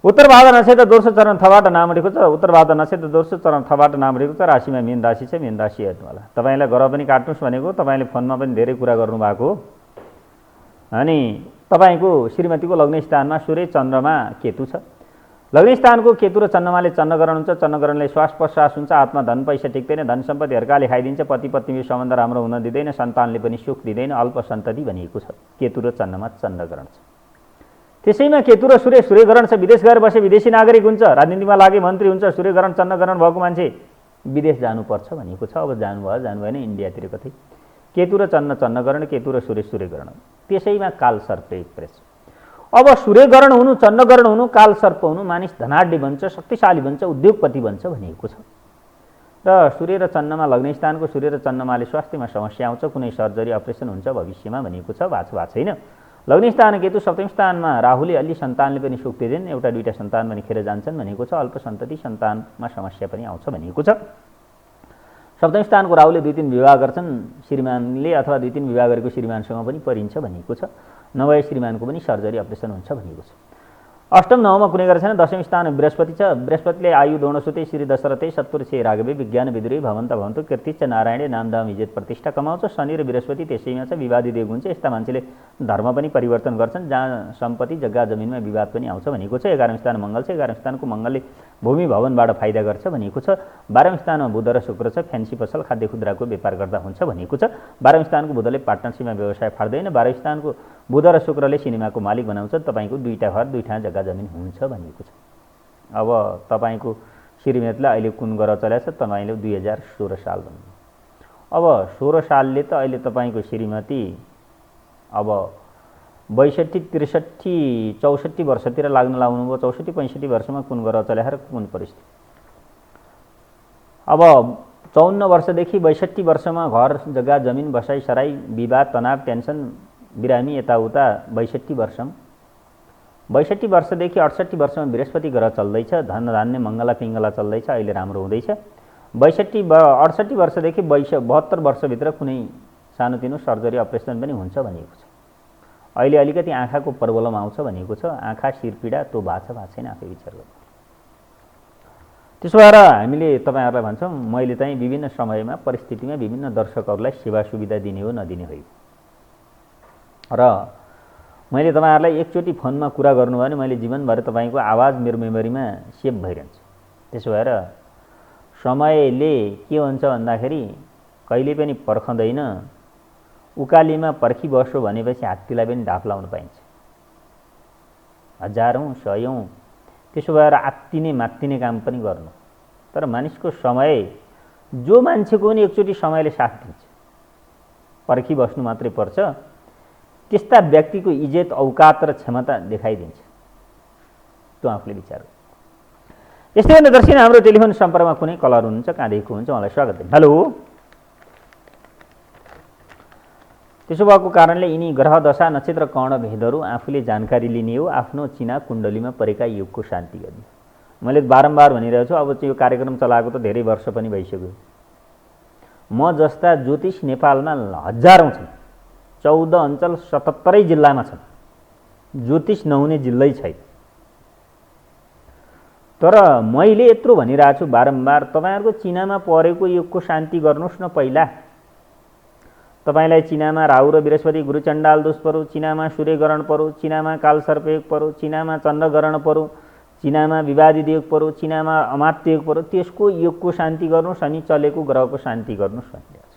उत्तर भाद्र नक्षत्र दोस्रो चरण थबाट नाम उठेको छ। उत्तर भाद्र नक्षत्र दोस्रो चरण थबाट नाम उठेको छ। राशिमा मीन राशि छ। मीन राशि हेर्नु होला। तपाईँलाई घर पनि काट्नुहोस् भनेको, तपाईँले फोनमा पनि धेरै कुरा गर्नुभएको हो। अनि तपाईँको श्रीमतीको लग्न स्थानमा सूर्य चन्द्रमा केतु छ। लग्न स्थानको केतु र चन्द्रमाले चन्द्रग्रहण हुन्छ। चन्द्रग्रहणले श्वास प्रश्वास हुन्छ। आत्मा धन पैसा टिक्दैन। धन सम्पत्ति हर्काले खाइदिन्छ। पति पत्नीको सम्बन्ध राम्रो हुन दिँदैन। सन्तानले पनि सुख दिँदैन। अल्प सन्तति भनिएको छ। केतु र चन्द्रमा चन्द्रग्रहण छ। त्यसैमा केतु र सूर्य सूर्यग्रहण छ। विदेश गएर बसे विदेशी नागरिक हुन्छ। राजनीतिमा लागे मन्त्री हुन्छ। सूर्यग्रहण चन्द्रग्रहण भएको मान्छे विदेश जानुपर्छ भनिएको छ। अब जानुभयो जानु भएन इन्डियातिर कतै। केतु र चन्द्रग्रहण, केतु र सूर्य सूर्यग्रहण। त्यसैमा काल सर्प एक्सप्रेस। अब सूर्यग्रहण हुनु, चन्द्रग्रहण हुनु, काल सर्प हुनु, मानिस धनाढ्य बन्छ, शक्तिशाली बन्छ, उद्योगपति बन्छ भनिएको छ। र सूर्य र चन्द्रमा लग्न स्थानको सूर्य र चन्द्रमाले स्वास्थ्यमा समस्या आउँछ। कुनै सर्जरी अपरेसन हुन्छ भविष्यमा भनिएको छ। भएको छैन। लग्न स्थान केतु, सप्तम स्थानमा राहुले अलि सन्तानले पनि सुख दिँदैन। एउटा दुईटा सन्तान पनि खेर जान्छन् भनिएको छ। अल्प सन्तति सन्तानमा समस्या पनि आउँछ भनिएको छ। सप्तम स्थानको राहुले 2-3 विवाह गर्छन् श्रीमानले, अथवा 2-3 विवाह गरेको श्रीमानसँग पनि परिन्छ भनिएको छ। नभए श्रीमानको पनि सर्जरी अपरेसन हुन्छ भनिएको छ। अष्टम नवमा कुनै गरेको छैन। दशम स्थान बृहस्पति छ। बृहस्पतिले आयु दोणसुते श्री दशरथे शत्रुषे राघवे विज्ञान विदुरे भवन्त भवन्तु कीर्तिश्च नारायणे नामदाम इज्जत प्रतिष्ठा कमाउँछ। शनि र बृहस्पति त्यसैमा छ। विवादी देव हुन्छ। यस्ता मान्छेले धर्म पनि परिवर्तन गर्छन्। जहाँ सम्पत्ति जग्गा जमिनमा विवाद पनि आउँछ भनिएको छ। 11औं स्थान मङ्गल छ। 11औं स्थानको मङ्गलले भूमि भवनबाट फाइदा गर्छ भनिएको छ। 12औं स्थानमा बुध र शुक्र छ। फ्यान्सी पसल खाद्य खुद्राको व्यापार गर्दा हुन्छ भनिएको छ। 12औं स्थानको बुधले पार्टनरसिपमा व्यवसाय फाड्दैन। 12औं स्थानको बुध र शुक्रले सिनेमाको मालिक बनाउँछ। तपाईँको 2टा घर 2 ठाउँ जग्गा जमिन हुन्छ भनिएको छ। अब तपाईँको श्रीमतीलाई अहिले कुन ग्रह चलेको छ? तपाईँले 2016 साल भन्नु। अब 16 सालले त अहिले तपाईँको श्रीमती अब 62, 63, 64 वर्षतिर लाग्न लाउनुभयो। 64, 65 वर्षमा कुन ग्रह चलेको र कुन परिस्थिति? अब 54 वर्षदेखि 62 वर्षमा घर जग्गा जमिन बसाइ सराई विवाद तनाव टेन्सन बिरामी यताउता 62 वर्षमा। 62 वर्षदेखि 68 वर्षमा बृहस्पति ग्रह चल्दैछ। धन धान्य मङ्गला पिङ्गला चल्दैछ। अहिले राम्रो हुँदैछ। 68 वर्षदेखि 72 वर्षभित्र कुनै सानोतिनो सर्जरी अपरेसन पनि हुन्छ भनिएको छ। अहिले अलिकति आँखाको प्रब्लम आउँछ भनिएको छ। आँखा शिरपीडा त्यो भएको छैन, आफै विचार गर्नु। त्यसो भएर हामीले तपाईँहरूलाई भन्छौँ, मैले चाहिँ विभिन्न समयमा परिस्थितिमा विभिन्न दर्शकहरूलाई सेवा सुविधा दिने हो नदिने होइन। र मैले तपाईँहरूलाई एकचोटि फोनमा कुरा गर्नुभयो भने मैले जीवनभर तपाईँको आवाज मेरो मेमोरीमा सेभ भइरहन्छ। त्यसो भएर समयले के हुन्छ भन्दाखेरि कहिले पनि पर्खँदैन। उकालीमा पर्खिबस्यो भनेपछि हात्तीलाई पनि ढाप लाउन पाइन्छ। हजारौँ सयौँ त्यसो भएर आत्तिने मात्तिने काम पनि गर्नु। तर मानिसको समय, जो मान्छेको पनि एकचोटि समयले साथ दिन्छ। पर्खिबस्नु मात्रै पर्छ। त्यस्ता व्यक्तिको इज्जत औकात र क्षमता देखाइदिन्छ। त्यो आफूले विचार गर्नु। यस्तै भन्दा दर्शक हाम्रो टेलिफोन सम्पर्कमा कुनै कलर हुनुहुन्छ, कहाँदेखिको हुन्छ, उहाँलाई स्वागत छ। हेलो। त्यसो भएको कारणले यिनी ग्रह दशा नक्षत्र कर्ण भेदहरू आफूले जानकारी लिने हो। आफ्नो चिना कुण्डलीमा परेका योगको शान्ति गर्ने। मैले बारम्बार भनिरहेको छु। अब चाहिँ यो कार्यक्रम चलाएको त धेरै वर्ष पनि भइसक्यो। म जस्ता ज्योतिष नेपालमा हजारौँ छन्। 14 अञ्चल 77 जिल्लामा छन्। ज्योतिष नहुने जिल्लै छैन। तर मैले यत्रो भनिरहेको छु बारम्बार, तपाईँहरूको चिनामा परेको योगको शान्ति गर्नुहोस् न पहिला। तपाईँलाई चिनामा राहु र बृहस्पति गुरु चण्डाल दोष परो, चिनामा सूर्यग्रहण परो, चिनामा कालसर्प योग परो, चिनामा चन्द्रग्रहण परो, चिनामा विवादित योग परो, चिनामा अमात्य योग परो, त्यसको योगको शान्ति गर्नुहोस् अनि चलेको ग्रहको शान्ति गर्नुहोस् भनिरहेको छ।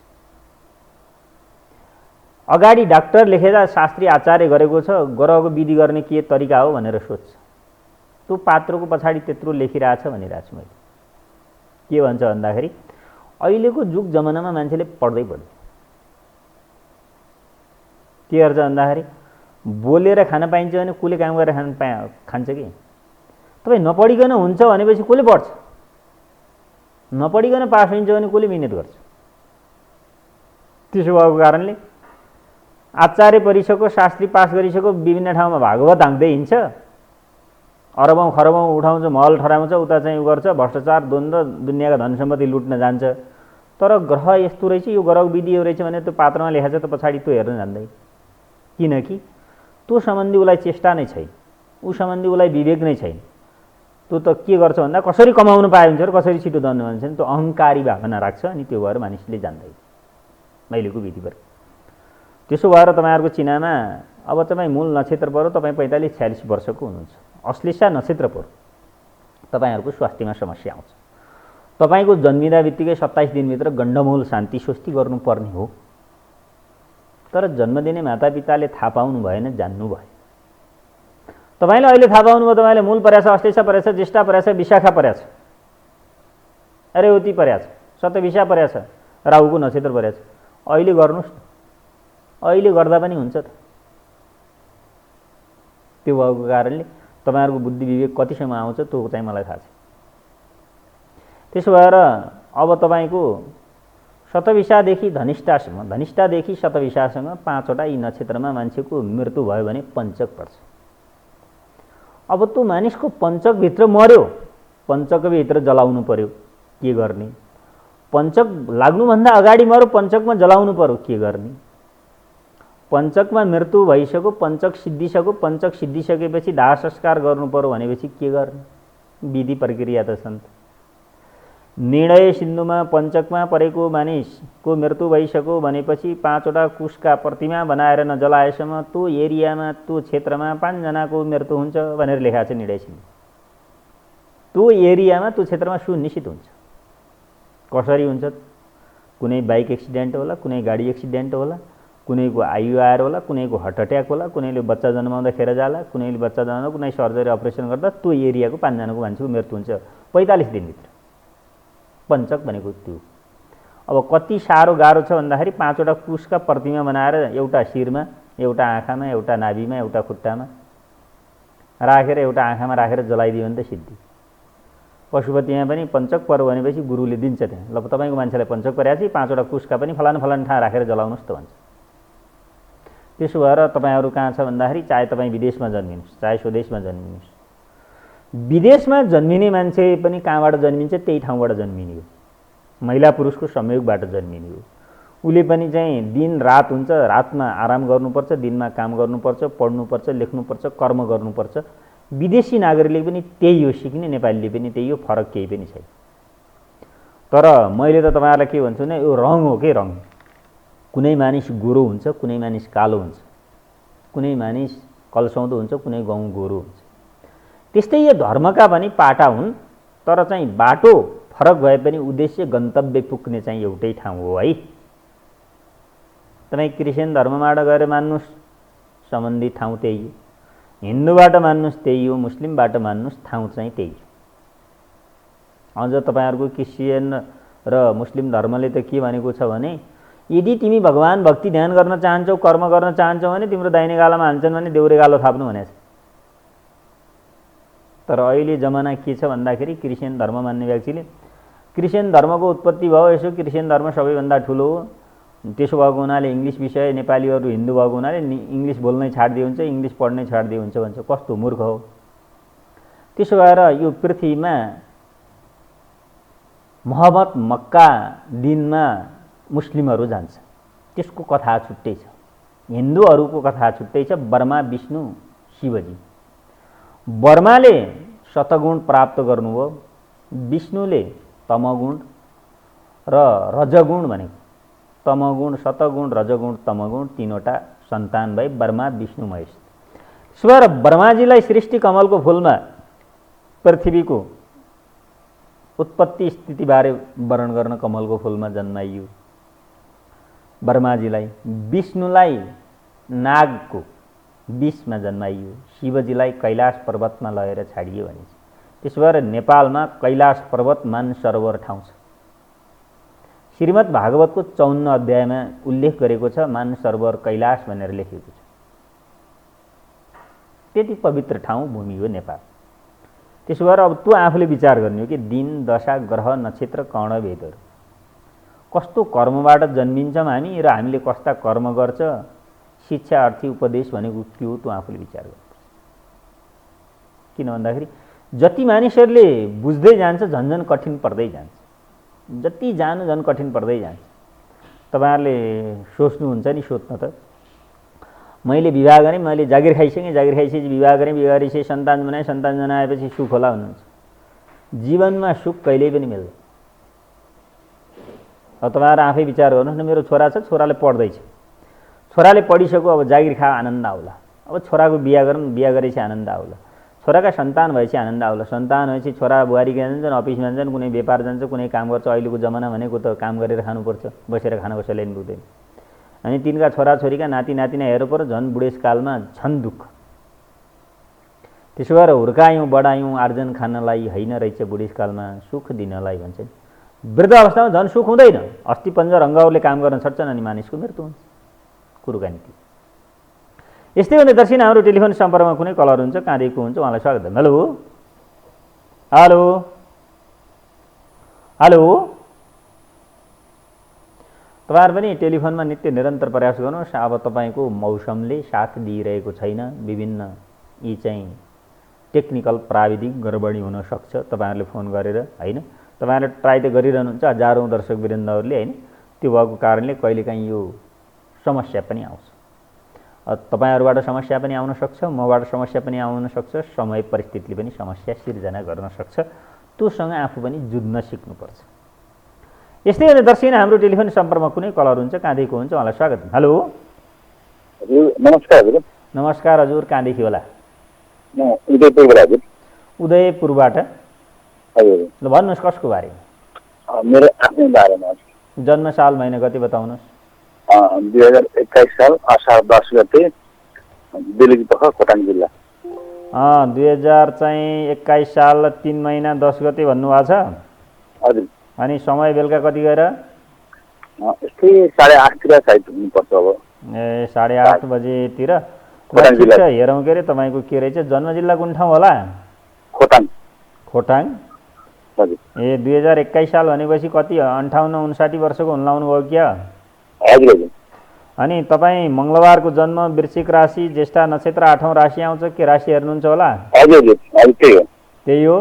अगाडि डाक्टर लेखेर शास्त्री आचार्य गरेको छ, ग्रहको विधि गर्ने के तरिका हो भनेर सोध्छ। त्यो पात्रको पछाडि त्यत्रो लेखिरहेछ भनिरहेको छु मैले। के भन्छ भन्दाखेरि अहिलेको जुग जमानामा मान्छेले पढ्दै पढ्दैन। के गर्छ भन्दाखेरि बोलेर खान पाइन्छ भने कसले काम गरेर खान्छ कि? तपाईँ नपढिकन हुन्छ भनेपछि कसले पढ्छ? नपढिकन पास हुन्छ भने कसले मिहिनेत गर्छ? त्यसो भएको कारणले आचार्य परिसक्यो, शास्त्री पास गरिसक्यो, विभिन्न ठाउँमा भागवत हाँक्दै हिँड्छ, अरबौँ खरबौँ उठाउँछ, महल ठहराउँछ, उता चाहिँ उ गर्छ, भ्रष्टाचार द्वन्द्व, दुनियाँका धन सम्पत्ति लुट्न जान्छ। तर ग्रह यस्तो रहेछ, यो ग्रहको विधि यो रहेछ भने त्यो पात्रमा लेखाएको छ त पछाडि त्यो हेर्न जान्दैन। किनकि त्यो सम्बन्धी उसलाई चेष्टा नै छैन, ऊ सम्बन्धी उसलाई विवेक नै छैन। त्यो त के गर्छ भन्दा कसरी कमाउनु पाए हुन्छ र कसरी छिटो धनी भन्छ नि, त्यो अहङ्कारी भावना राख्छ, अनि त्यो भएर मानिसले जान्दैन मैलेको विधिबाट। त्यसो भएर तपाईँहरूको चिनामा अब तपाईँ मूल नक्षत्र पऱ्यो, तपाईँ 45-46 वर्षको हुनुहुन्छ, अश्लेषा नक्षत्र पऱ्यो, तपाईँहरूको स्वास्थ्यमा समस्या आउँछ। तपाईँको जन्मिँदा बित्तिकै 27 दिनभित्र गण्डमूल शान्ति स्वस्ति गर्नुपर्ने हो। तर जन्म दिने मातापिताले थाहा पाउनु भएन, जान्नु भयो। तपाईँले अहिले थाहा पाउनुभयो, तपाईँले मूल परेछ, अश्लेषा परेछ, ज्येष्ठा परेछ, विशाखा परेछ, रेवती परेछ, शतभिषा परेछ, राहुको नक्षत्र परेछ। अहिले गर्नुहोस् न, अहिले गर्दा पनि हुन्छ त। त्यो भएको कारणले तपाईँहरूको बुद्धि विवेक कतिसम्म आउँछ त्यो चाहिँ मलाई थाहा छ। त्यसो भएर अब तपाईँको शतभिषादेखि धनिष्ठासम्म, धनिष्ठादेखि शतभिषासम्म 5वटा यी नक्षत्रमा मान्छेको मृत्यु भयो भने पञ्चक पर्छ। अब त्यो मानिसको पञ्चकभित्र मर्यो, पञ्चकभित्र जलाउनु पर्यो, के गर्ने? पञ्चक लाग्नुभन्दा अगाडि मर्यो, पञ्चकमा जलाउनु पर्यो, के गर्ने? पञ्चकमा मृत्यु भइसक्यो, पञ्चक सिद्धिसक्यो, पञ्चक सिद्धिसकेपछि दाह संस्कार गर्नु पर्यो भनेपछि के गर्ने? विधि प्रक्रिया त छन्। निर्णय सिन्धुमा पञ्चकमा परेको मानिसको मृत्यु भइसक्यो भनेपछि 5वटा कुशका प्रतिमा बनाएर नजलाएसम्म त्यो एरियामा, त्यो क्षेत्रमा 5 जनाको मृत्यु हुन्छ भनेर लेखाएको छ निर्णय सिन्धु। त्यो एरियामा, त्यो क्षेत्रमा सुनिश्चित हुन्छ। कसरी हुन्छ? कुनै बाइक एक्सिडेन्ट होला, कुनै गाडी एक्सिडेन्ट होला, कुनैको आयु आएर होला, कुनैको हार्ट अट्याक होला, कुनैले बच्चा जन्माउँदाखेरि जाला, कुनैले बच्चा जन्माउँदा, कुनै सर्जरी अपरेसन गर्दा त्यो एरियाको 5 जनाको मान्छेको मृत्यु हुन्छ 45 दिनभित्र। पञ्चक भनेको त्यो। अब कति साह्रो गाह्रो छ भन्दाखेरि 5वटा कुशका प्रतिमा बनाएर एउटा शिरमा, एउटा आँखामा, एउटा नाभिमा, एउटा खुट्टामा राखेर, एउटा आँखामा राखेर जलाइदियो भने त सिद्धि। पशुपतिमा पनि पञ्चक पर्यो भनेपछि गुरुले दिन्छ त्यहाँ, ल तपाईँको मान्छेलाई पञ्चक परेको छ, 5वटा कुशका पनि फलानु फलानु ठाउँ राखेर जलाउनुहोस् त भन्छ। त्यसो भएर तपाईँहरू कहाँ छ भन्दाखेरि चाहे तपाईँ विदेशमा जन्मिनुहोस्, चाहे स्वदेशमा जन्मिनुहोस्, विदेशमा जन्मिने मान्छे पनि कहाँबाट जन्मिन्छ? त्यही ठाउँबाट जन्मिने हो, महिला पुरुषको संयोगबाट जन्मिने हो। उसले पनि चाहिँ दिन रात हुन्छ, रातमा आराम गर्नुपर्छ, दिनमा काम गर्नुपर्छ, पढ्नुपर्छ, लेख्नुपर्छ, कर्म गर्नुपर्छ। विदेशी नागरिकले पनि त्यही हो सिक्ने, नेपालीले पनि त्यही हो, फरक केही पनि छैन। तर मैले त तपाईँहरूलाई के भन्छु भने यो रङ हो के रङ। कुनै मानिस गोरो हुन्छ, कुनै मानिस कालो हुन्छ, कुनै मानिस कलसौँदो हुन्छ, कुनै गहुँ गोरो हुन्छ। त्यस्तै यो धर्मका पनि पाटा हुन्, तर चाहिँ बाटो फरक भए पनि उद्देश्य गन्तव्य पुग्ने चाहिँ एउटै ठाउँ हो है। तपाईँ क्रिस्चियन धर्मबाट गएर मान्नुहोस्, सम्बन्धित ठाउँ त्यही हो, हिन्दूबाट मान्नुहोस् त्यही हो, मुस्लिमबाट मान्नुहोस् ठाउँ चाहिँ त्यही हो। अझ तपाईँहरूको क्रिस्चियन र मुस्लिम धर्मले त के भनेको छ भने यदि तिमी भगवान भक्ति ध्यान गर्न चाहन्छौ, कर्म गर्न चाहन्छौ भने तिम्रो दाहिने गालामा हान्छन् भने देउरे गालो थाप्नु भनेको छ। तर अहिले जमाना के छ भन्दाखेरि क्रिस्चियन धर्म मान्ने व्यक्तिले क्रिस्चियन धर्मको उत्पत्ति भयो, यसो क्रिस्चियन धर्म सबैभन्दा ठुलो हो, त्यसो भएको हुनाले इङ्ग्लिस विषय, नेपालीहरू हिन्दू भएको हुनाले इङ्ग्लिस बोल्नै छाड्दिए हुन्छ, इङ्ग्लिस पढ्नै छाड्दिए हुन्छ भन्छ। कस्तो मूर्ख हो। त्यसो भएर यो पृथ्वीमा मोहम्मद मक्का दिनमा मुस्लिमहरू जान्छ, त्यसको कथा छुट्टै छ। हिन्दूहरूको कथा छुट्टै छ। ब्रह्मा विष्णु शिवजी, ब्रह्माले सतगुण प्राप्त गर्नुभयो, विष्णुले तमगुण र रजगुण भनेको, तमगुण सतगुण रजगुण तमगुण तीनवटा सन्तान भए ब्रह्मा विष्णु महेश। त्यसो भएर ब्रह्माजीलाई सृष्टि कमलको फुलमा पृथ्वीको उत्पत्ति स्थितिबारे वर्णन गर्न कमलको फुलमा जन्माइयो। ब्रह्माजीलाई, विष्णुलाई नागको विषमा जन्माइयो, शिवजीलाई कैलाश पर्वतमा लगेर छाडियो भनिन्छ। त्यसो भएर नेपालमा कैलाश पर्वत मानसरोवर ठाउँ छ। श्रीमद् भागवतको 54 अध्यायमा उल्लेख गरेको छ, मानसरोवर कैलाश भनेर लेखेको छ। त्यति पवित्र ठाउँ भूमि हो नेपाल। त्यसो भएर अब तँ आफूले विचार गर्ने हो कि दिन, दशा, ग्रह, नक्षत्र, कर्ण, भेदहरू कस्तो कर्मबाट जन्मिन्छौँ हामी र हामीले कस्ता कर्म गर्छ, शिक्षा, अर्थी, उपदेश भनेको के हो, तँ आफूले विचार गर्नुपर्छ। किन भन्दाखेरि जति मानिसहरूले बुझ्दै जान्छ झन्झन कठिन पर्दै जान्छ, जति जानु झन् कठिन पर्दै जान्छ। तपाईँहरूले सोच्नुहुन्छ नि, सोध्न त मैले विवाह गरेँ, मैले जागिर खाइसकेँ, जागिर खाइसकेपछि विवाह गरेँ, विवाह गरिसकेपछि सन्तान बनाएँ, सन्तान जनाएपछि सुख होला भन्नुहुन्छ। जीवनमा सुख कहिल्यै पनि मिल्दैन। अब तपाईँहरू आफै विचार गर्नुहोस् न, मेरो छोरा छ, छोराले पढ्दैछ, छोराले पढिसक्यो, अब जागिर खा आनन्द आउला, अब छोराको बिहा गरौँ, बिहा गरेपछि आनन्द आउला, छोराका सन्तान भएपछि आनन्द आउला, सन्तान भएपछि छोरा बुहारी जान्छन्, अफिसमा जान्छन्, कुनै व्यापार जान्छ, कुनै काम गर्छ। अहिलेको जमाना भनेको त काम गरेर खानुपर्छ, बसेर खान कसैलाई पनि पुग्दैन। अनि तिनका छोराछोरीका नाति नातिना हेर्नु पर्यो, झन् बुढेसकालमा झन् दुःख। त्यसो भएर हुर्कायौँ बढायौँ आर्जन खानलाई, होइन रहेछ बुढेसकालमा सुख दिनलाई भन्छ। वृद्ध अवस्थामा झन् सुख हुँदैन। अस्ति पन्जर अङ्गहरूले काम गर्न छोड्छन् अनि मानिसको मृत्यु हुन्छ। कुरोका नीति यस्तै हो नि। दर्शक हाम्रो टेलिफोन सम्पर्कमा कुनै कलर हुन्छ, कहाँदेखिको हुन्छ, उहाँलाई स्वागत छ। हेलो हेलो हेलो, तपाईँहरू पनि टेलिफोनमा नित्य निरन्तर प्रयास गर्नुहोस्। अब तपाईँको मौसमले साथ दिइरहेको छैन, विभिन्न यी चाहिँ टेक्निकल प्राविधिक गडबडी हुनसक्छ। तपाईँहरूले फोन गरेर होइन, तपाईँहरूले ट्राई त गरिरहनुहुन्छ हजारौँ दर्शकवृन्दहरूले होइन, त्यो भएको कारणले कहिलेकाहीँ यो समस्या पनि आउँछ। तपाईँहरूबाट समस्या पनि आउन सक्छ, मबाट समस्या पनि आउन सक्छ, समय परिस्थितिले पनि समस्या सिर्जना गर्न सक्छ। त्योसँग आफू पनि जुझ्न सिक्नुपर्छ। यस्तै हो दर्शक हाम्रो टेलिफोन सम्पर्कमा कुनै कलर हुन्छ, कहाँदेखिको हुन्छ, उहाँलाई स्वागत। हेलो नमस्कार हजुर। नमस्कार हजुर, कहाँदेखि होला? उदयपुरबाट हजुर। उदयपुरबाट हजुर। ल भन्नुहोस् कसको बारे? मेरो आफ्नै बारेमा। जन्मसाल महिना गति बताउनुहोस्। 2021 साल असार 10 गते, बेलुकीपख, खोटाङ जिल्ला। 2021 साल 3 महिना 10 गते भन्नुभएको छ? हजुर। अनि समय बेलुका कति गएर? यस्तै 8:30 सायद हुनुपर्छ अब। 8:30 बजेतिर। खोटाङ जिल्ला। हेरौँ के अरे तपाईँको के रहेछ, जन्म जिल्ला कुन ठाउँ होला? खोटाङ। खोटाङ। हजुर। 2021 साल भनेपछि कति 58-59 वर्षको हुन लाउनुभयो क्या? हजुर हजुर। अनि तपाईँ मङ्गलबारको जन्म, वृश्चिक राशि, ज्येष्ठा नक्षत्र 8औँ राशि आउँछ, के राशि हेर्नुहुन्छ होला? हजुर हजुर। त्यही हो। त्यही हो।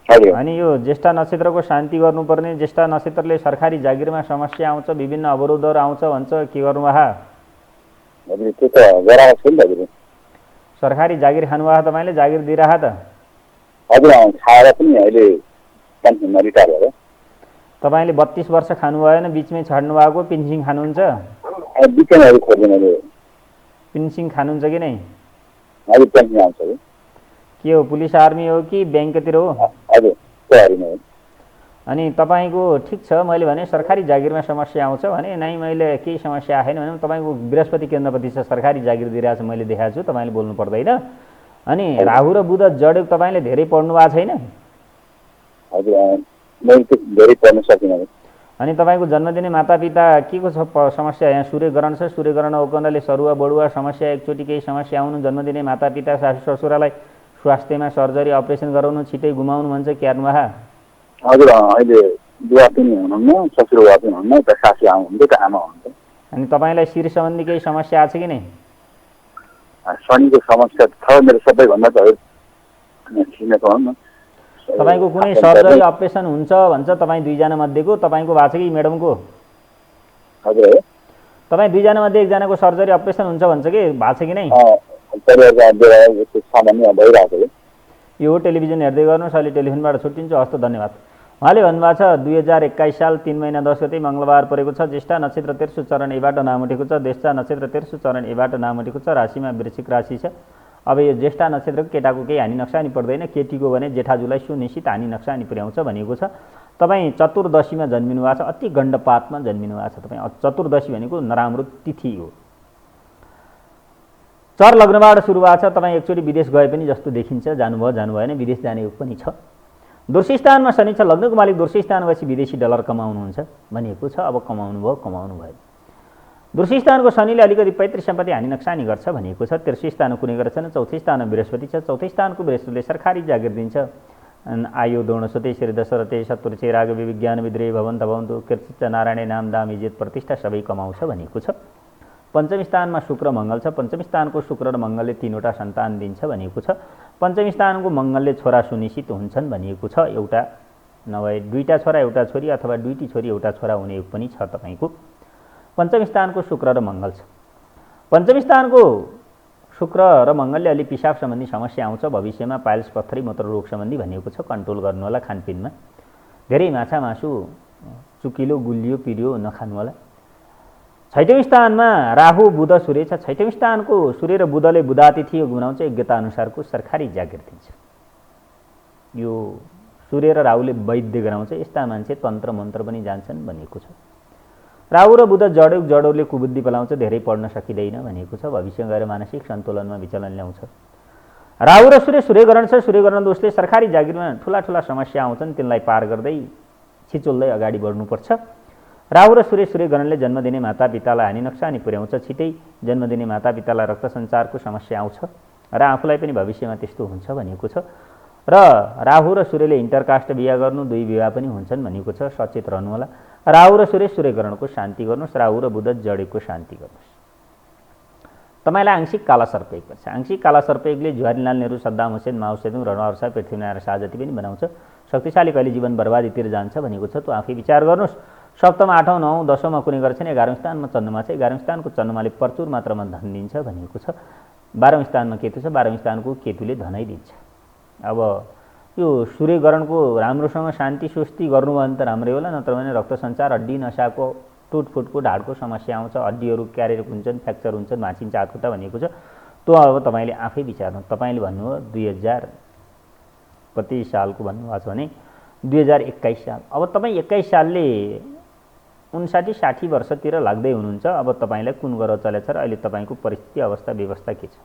हजुर। अनि यो ज्येष्ठा नक्षत्रको शान्ति गर्नुपर्ने, ज्येष्ठा नक्षत्रले सरकारी जागिरमा समस्या आउँछ, विभिन्न अवरोधहरू आउँछ भन्छ, के गर्नुभयो? हजुर त्यो त गराएको छु नि हजुर। सरकारी जागिर खानुभयो तपाईँले? जागिर दिइरह त? हजुर खाएर पनि अहिले पेन्सनमा रिटायर भयो। तपाईँले 32 वर्ष खानु भएन, बिचमै छाड्नु भएको, पेन्सिङ खानुहुन्छ? बिचमा खोज्दैन हजुर। पेन्सिङ खानुहुन्छ कि नै? हजुर पेन्सन आउँछ। के हो, पुलिस आर्मी हो कि ब्याङ्कतिर हो? हजुर तयारीमा हो। अनि तपाईँको ठिक छ, मैले भने सरकारी जागिरमा समस्या आउँछ भने नै, मैले केही समस्या आएन भने तपाईँको बृहस्पति केन्द्रपति छ, सरकारी जागिर दिइरहेको छ, मैले देखाएको छु, तपाईँले बोल्नु पर्दैन। अनि राहु र बुध जडेको तपाईँले धेरै पढ्नु भएको छैन? हजुर मैले धेरै पढ्न सकिनँ। अनि तपाईँको जन्मदिने मातापिता के को छ समस्या? यहाँ सूर्यग्रहण छ, सूर्यग्रहण औकण्डले सरुवा बढुवा समस्या, एकचोटि केही समस्या आउनु, जन्मदिने मातापिता सासू ससुरालाई स्वास्थ्यमा सर्जरी अपरेसन गराउनु, छिटै गुमाउनु भन्छ, क्यार्नु भए? हजुर अहिले बुवा पनि हुनुहुन्न, ससुरबुवा पनि हुनुहुन्न, त सासू आउनुहुन्छ, त आमा हुनुहुन्छ। अनि तपाईँलाई शिर सम्बन्धी केही समस्या आएको छ कि नै? शनिको समस्या छ मेरो सबैभन्दा त छिमेको हुन्। तपाईँको कुनै सर्जरी अपरेसन हुन्छ भन्छ, तपाईँ दुईजना मध्येको? तपाईँको भएको छ कि म्याडमको? हजुर तपाईँ दुईजना मध्ये एकजनाको सर्जरी अपरेसन हुन्छ भन्छ कि, भएको छ कि नै? सामान्य भइरहेको छ। यो टेलिभिजन हेर्दै गर्नुहोस्, अहिले टेलिभिजनबाट छुट्टिन्छु, हस्त धन्यवाद। उहाँले भन्नुभएको छ 2021 साल 3 महिना 10 गते मङ्गलबार परेको छ, ज्येष्ठा नक्षत्र तेर्सो चरण एबाट नाम उठेको छ, ज्येष्ठा नक्षत्र तेर्सो चरण एबाट नाम उठेको छ, राशिमा वृश्चिक राशि छ। अब यो ज्येष्ठा नक्षत्रको केटाको केही हानि नक्सानी पर्दैन, केटीको भने जेठाजुलाई सुनिश्चित हानि नक्सानी पुर्याउँछ भनिएको छ। तपाईँ चतुर्दशीमा जन्मिनु भएको छ, अति गण्डपातमा जन्मिनु भएको छ तपाईँ। चतुर्दशी भनेको नराम्रो तिथि हो। चर लग्नबाट सुरु भएको छ, तपाईँ एकचोटि विदेश गए पनि जस्तो देखिन्छ, जानुभयो जानु भएन, विदेश जाने योग पनि छ। दोस्रो स्थानमा शनि छ, लग्नको मालिक दोस्रो स्थान गएपछि विदेशी डलर कमाउनुहुन्छ भनिएको छ। अब कमाउनु भयो, कमाउनु भयो। दोस्रो स्थानको शनिले अलिकति पैतृक सम्पत्ति हानि नक्सानी गर्छ भनिएको छ। तेस्रो स्थान कुनै गरेर छैन, चौथो स्थानमा बृहस्पति छ। चौथो स्थानको बृहस्पतिले सरकारी जागिर दिन्छ। आयु दौणसुते श्री दशरथे शत्रुचे राघवे विज्ञान विद्रे भवन्त भवन्तु कीर्तिच नारायणे नाम दाम इज्जत प्रतिष्ठा सबै कमाउँछ भनिएको छ। पञ्चम स्थानमा शुक्र मङ्गल छ। पञ्चम स्थानको शुक्र र मङ्गलले 3वटा सन्तान दिन्छ भनिएको छ। पञ्चम स्थानको मङ्गलले छोरा सुनिश्चित हुन्छन् भनिएको छ। एउटा नभए 2टा छोरा एउटा छोरी अथवा 2टी छोरी एउटा छोरा हुने योग पनि छ तपाईँको। पञ्चम स्थानको शुक्र र मङ्गल छ। पञ्चम स्थानको शुक्र र मङ्गलले अलि पिसाब सम्बन्धी समस्या आउँछ भविष्यमा, पाइल्स पत्थरी मूत्र रोग सम्बन्धी भनिएको छ। कन्ट्रोल गर्नु होला खानपिनमा, धेरै माछा मासु चुकिलो गुलियो पिरियो नखानु होला। छैटौँ स्थानमा राहु बुध सूर्य छ। छैटौँ स्थानको सूर्य र बुधले बुधातिथि योग बनाउँछ, योग्यता अनुसारको सरकारी जागिर दिन्छ। यो सूर्य र राहुले वैद्य गराउँछ, यस्ता मान्छे तन्त्र मन्त्र पनि जान्छन् भनिएको छ। राहु र बुध जडयोग, जडोले कुबुद्धि पलाउँछ, धेरै पढ्न सकिँदैन भनिएको छ। भविष्य गएर मानसिक सन्तुलनमा विचलन ल्याउँछ। राहु र सूर्य सूर्यग्रहण छ। सूर्यग्रहण दोषले सरकारी जागिरमा ठुला ठुला समस्या आउँछन्, तिनलाई पार गर्दै छिचोल्दै अगाडि बढ्नुपर्छ। राहु र सूर्यग्रहणले जन्म दिने मातापितालाई हानि नक्सानी पुर्याउँछ। छिटै जन्म दिने मातापितालाई रक्त सञ्चारको समस्या आउँछ र आफूलाई पनि भविष्यमा त्यस्तो हुन्छ भनिएको छ। र राहु र सूर्यले इन्टरकास्ट बिहा गर्नु, 2 विवाह पनि हुन्छन् भनिएको छ। सचेत रहनु होला। राहु र सूर्यग्रहणको शान्ति गर्नुहोस्। राहु र बुध जडेको शान्ति गर्नुहोस्। तपाईँलाई आंशिक काला सर्पयोग पर्छ। आंशिक काला सर्पयोगले जवाहरलाल नेहरू, सद्दाम हुसेन, माओ सेतुङ, रणबहादुर शाह, पृथ्वीनारायण शाह जति पनि बनाउँछ। शक्तिशाली कहिले जीवन बर्बादीतिर जान्छ भनेको छ। त्यो आफै विचार गर्नुहोस्। सप्तम, 8औं, 9औं, 10औंमा कुनै गरेर छैन। 11औं स्थानमा चन्द्रमा छ। 11औं स्थानको चन्द्रमाले प्रचुर मात्रामा धन दिन्छ भनेको छ। 12औं स्थानमा केतु छ। 12औं स्थानको केतुले धनै दिन्छ। अब यो सूर्यग्रहणको राम्रोसँग शान्ति सुस्ती गर्नुभयो भने त राम्रै होला, नत्र भने रक्त सञ्चार, हड्डी नसाको टुटफुटको ढाडको समस्या आउँछ, हड्डीहरू क्यारेर हुन्छन्, फ्र्याक्चर हुन्छन्, भाँचिन्छ हातखुट्टा भनिएको छ। त्यो अब तपाईँले आफै विचार्नु। तपाईँले भन्नुभयो 2000 कति सालको भन्नुभएको छ भने 2021 साल। अब तपाईँ 21 सालले 59-60 वर्षतिर लाग्दै हुनुहुन्छ। अब तपाईँलाई कुन ग्रह चलेछ र अहिले तपाईँको परिस्थिति अवस्था व्यवस्था के छ?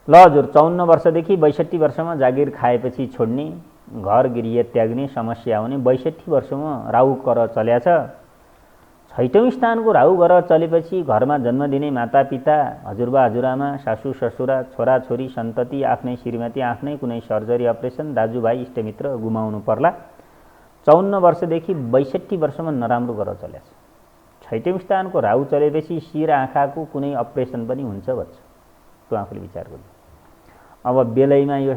ल हजुर, 54 वर्षदेखि 62 वर्षमा जागिर खाएपछि छोड्ने, घर गृह त्याग्ने समस्या आउने। 62 वर्षमा राहु ग्रह चल्या छ। छैटौं स्थानको राहु ग्रह चलेपछि घरमा जन्म दिने मातापिता, हजुरबा हजुरआमा, सासू ससुरा, छोराछोरी, सन्तति, आफ्नै श्रीमती, आफ्नै कुनै सर्जरी अपरेसन, दाजुभाइ इष्टमित्र गुमाउनु पर्ला। 54 वर्षदेखि 62 वर्षमा नराम्रो ग्रह चल्या छ। छैटौं स्थानको राहु चलेपछि शिर आँखाको कुनै अपरेसन पनि हुन्छ भन्छ। त्यो आफूले विचार गर्नु। अब बेलैमा यो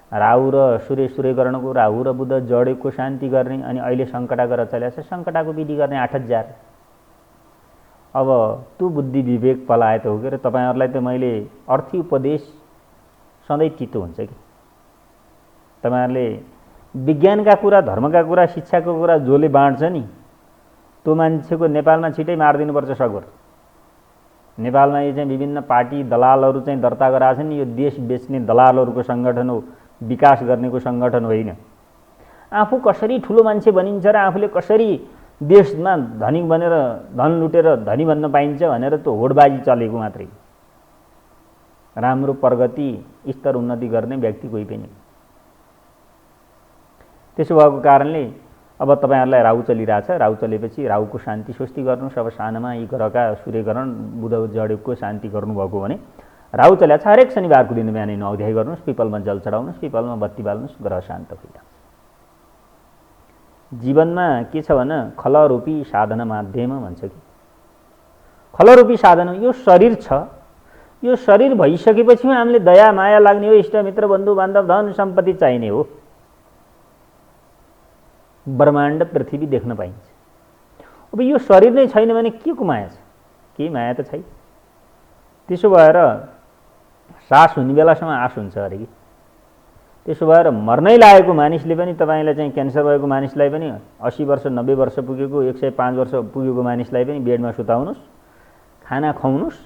राहु र सूर्यग्रहणको राहु र बुध जडेको शान्ति गर्ने, अनि अहिले सङ्कटा ग्रह चल्या छ, सङ्कटाको विधि गर्ने 8000। अब त्यो बुद्धि विवेक पलाए त हो के। तपाईँहरूलाई त मैले अर्थी उपदेश सधैँ तितो हुन्छ कि। तपाईँहरूले विज्ञानका कुरा, धर्मका कुरा, शिक्षाको कुरा जसले बाँड्छ नि, त्यो मान्छेको नेपालमा छिटै मारिदिनुपर्छ सगोर। नेपालमा यो चाहिँ विभिन्न पार्टी दलालहरू चाहिँ दर्ता गराएको छन्। यो देश बेच्ने दलालहरूको सङ्गठन हो, विकास गर्नेको सङ्गठन होइन। आफू कसरी ठुलो मान्छे बनिन्छ र आफूले कसरी देशमा धनी बनेर धन लुटेर धनी बन्न पाइन्छ भनेर त्यो होडबाजी चलेको मात्रै। राम्रो प्रगति स्तर उन्नति गर्ने व्यक्ति कोही पनि। त्यसो भएको कारणले अब तपाईँहरूलाई राहु चलिरहेछ। राहु चलेपछि राहुको शान्ति सुस्ती गर्नुहोस्। अब सानोमा यी ग्रहका सूर्यग्रहण बुध जडेको शान्ति गर्नुभएको भने राहु चल्या छ। हरेक शनिबारको दिन बिहानै 9 अध्याय गर्नुहोस्। पिपलमा जल चढाउनुहोस्, पिपलमा बत्ती बाल्नुहोस्, ग्रह शान्त भइजान्छ। जीवनमा के छ भने खलरूपी साधना माध्यम भन्छ कि। खलरूपी साधन यो शरीर छ। यो शरीर भइसकेपछि हामीले दया माया लाग्ने हो, इष्टमित्र बन्धु बान्धव धन सम्पत्ति चाहिने हो। ब्रह्माण्ड पृथ्वी देख्न पाइन्छ। अब यो शरीर नै छैन भने के को माया छ? केही माया त छैन। त्यसो भएर सास हुने बेलासम्म आश हुन्छ अरे कि। त्यसो भएर मर्नै लागेको मानिसले पनि, तपाईँलाई चाहिँ क्यान्सर भएको मानिसलाई पनि, 80 वर्ष 90 वर्ष पुगेको 105 वर्ष पुगेको मानिसलाई पनि बेडमा सुताउनुहोस्, खाना खुवाउनुहोस्।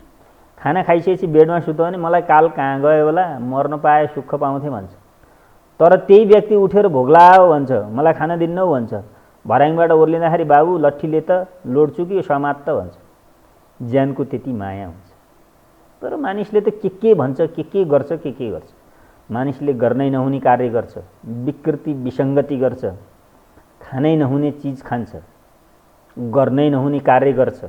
खाना खाइसकेपछि बेडमा सुतायो भने मलाई काल कहाँ गयो होला, मर्न पाए सुख पाउँथे भन्छ। तर त्यही व्यक्ति उठेर भोग्लाओ भन्छ, मलाई खान दिन्नौ भन्छ। भर्याङबाट ओर्लिँदाखेरि बाबु लट्ठीले त लोड्छु कि समात्त भन्छ। ज्यानको त्यति माया हुन्छ। तर मानिसले त के भन्छ, के गर्छ, के गर्छ। मानिसले गर्नै नहुने कार्य गर्छ, विकृति विसङ्गति गर्छ, खानै नहुने चिज खान्छ, गर्नै नहुने कार्य गर्छ।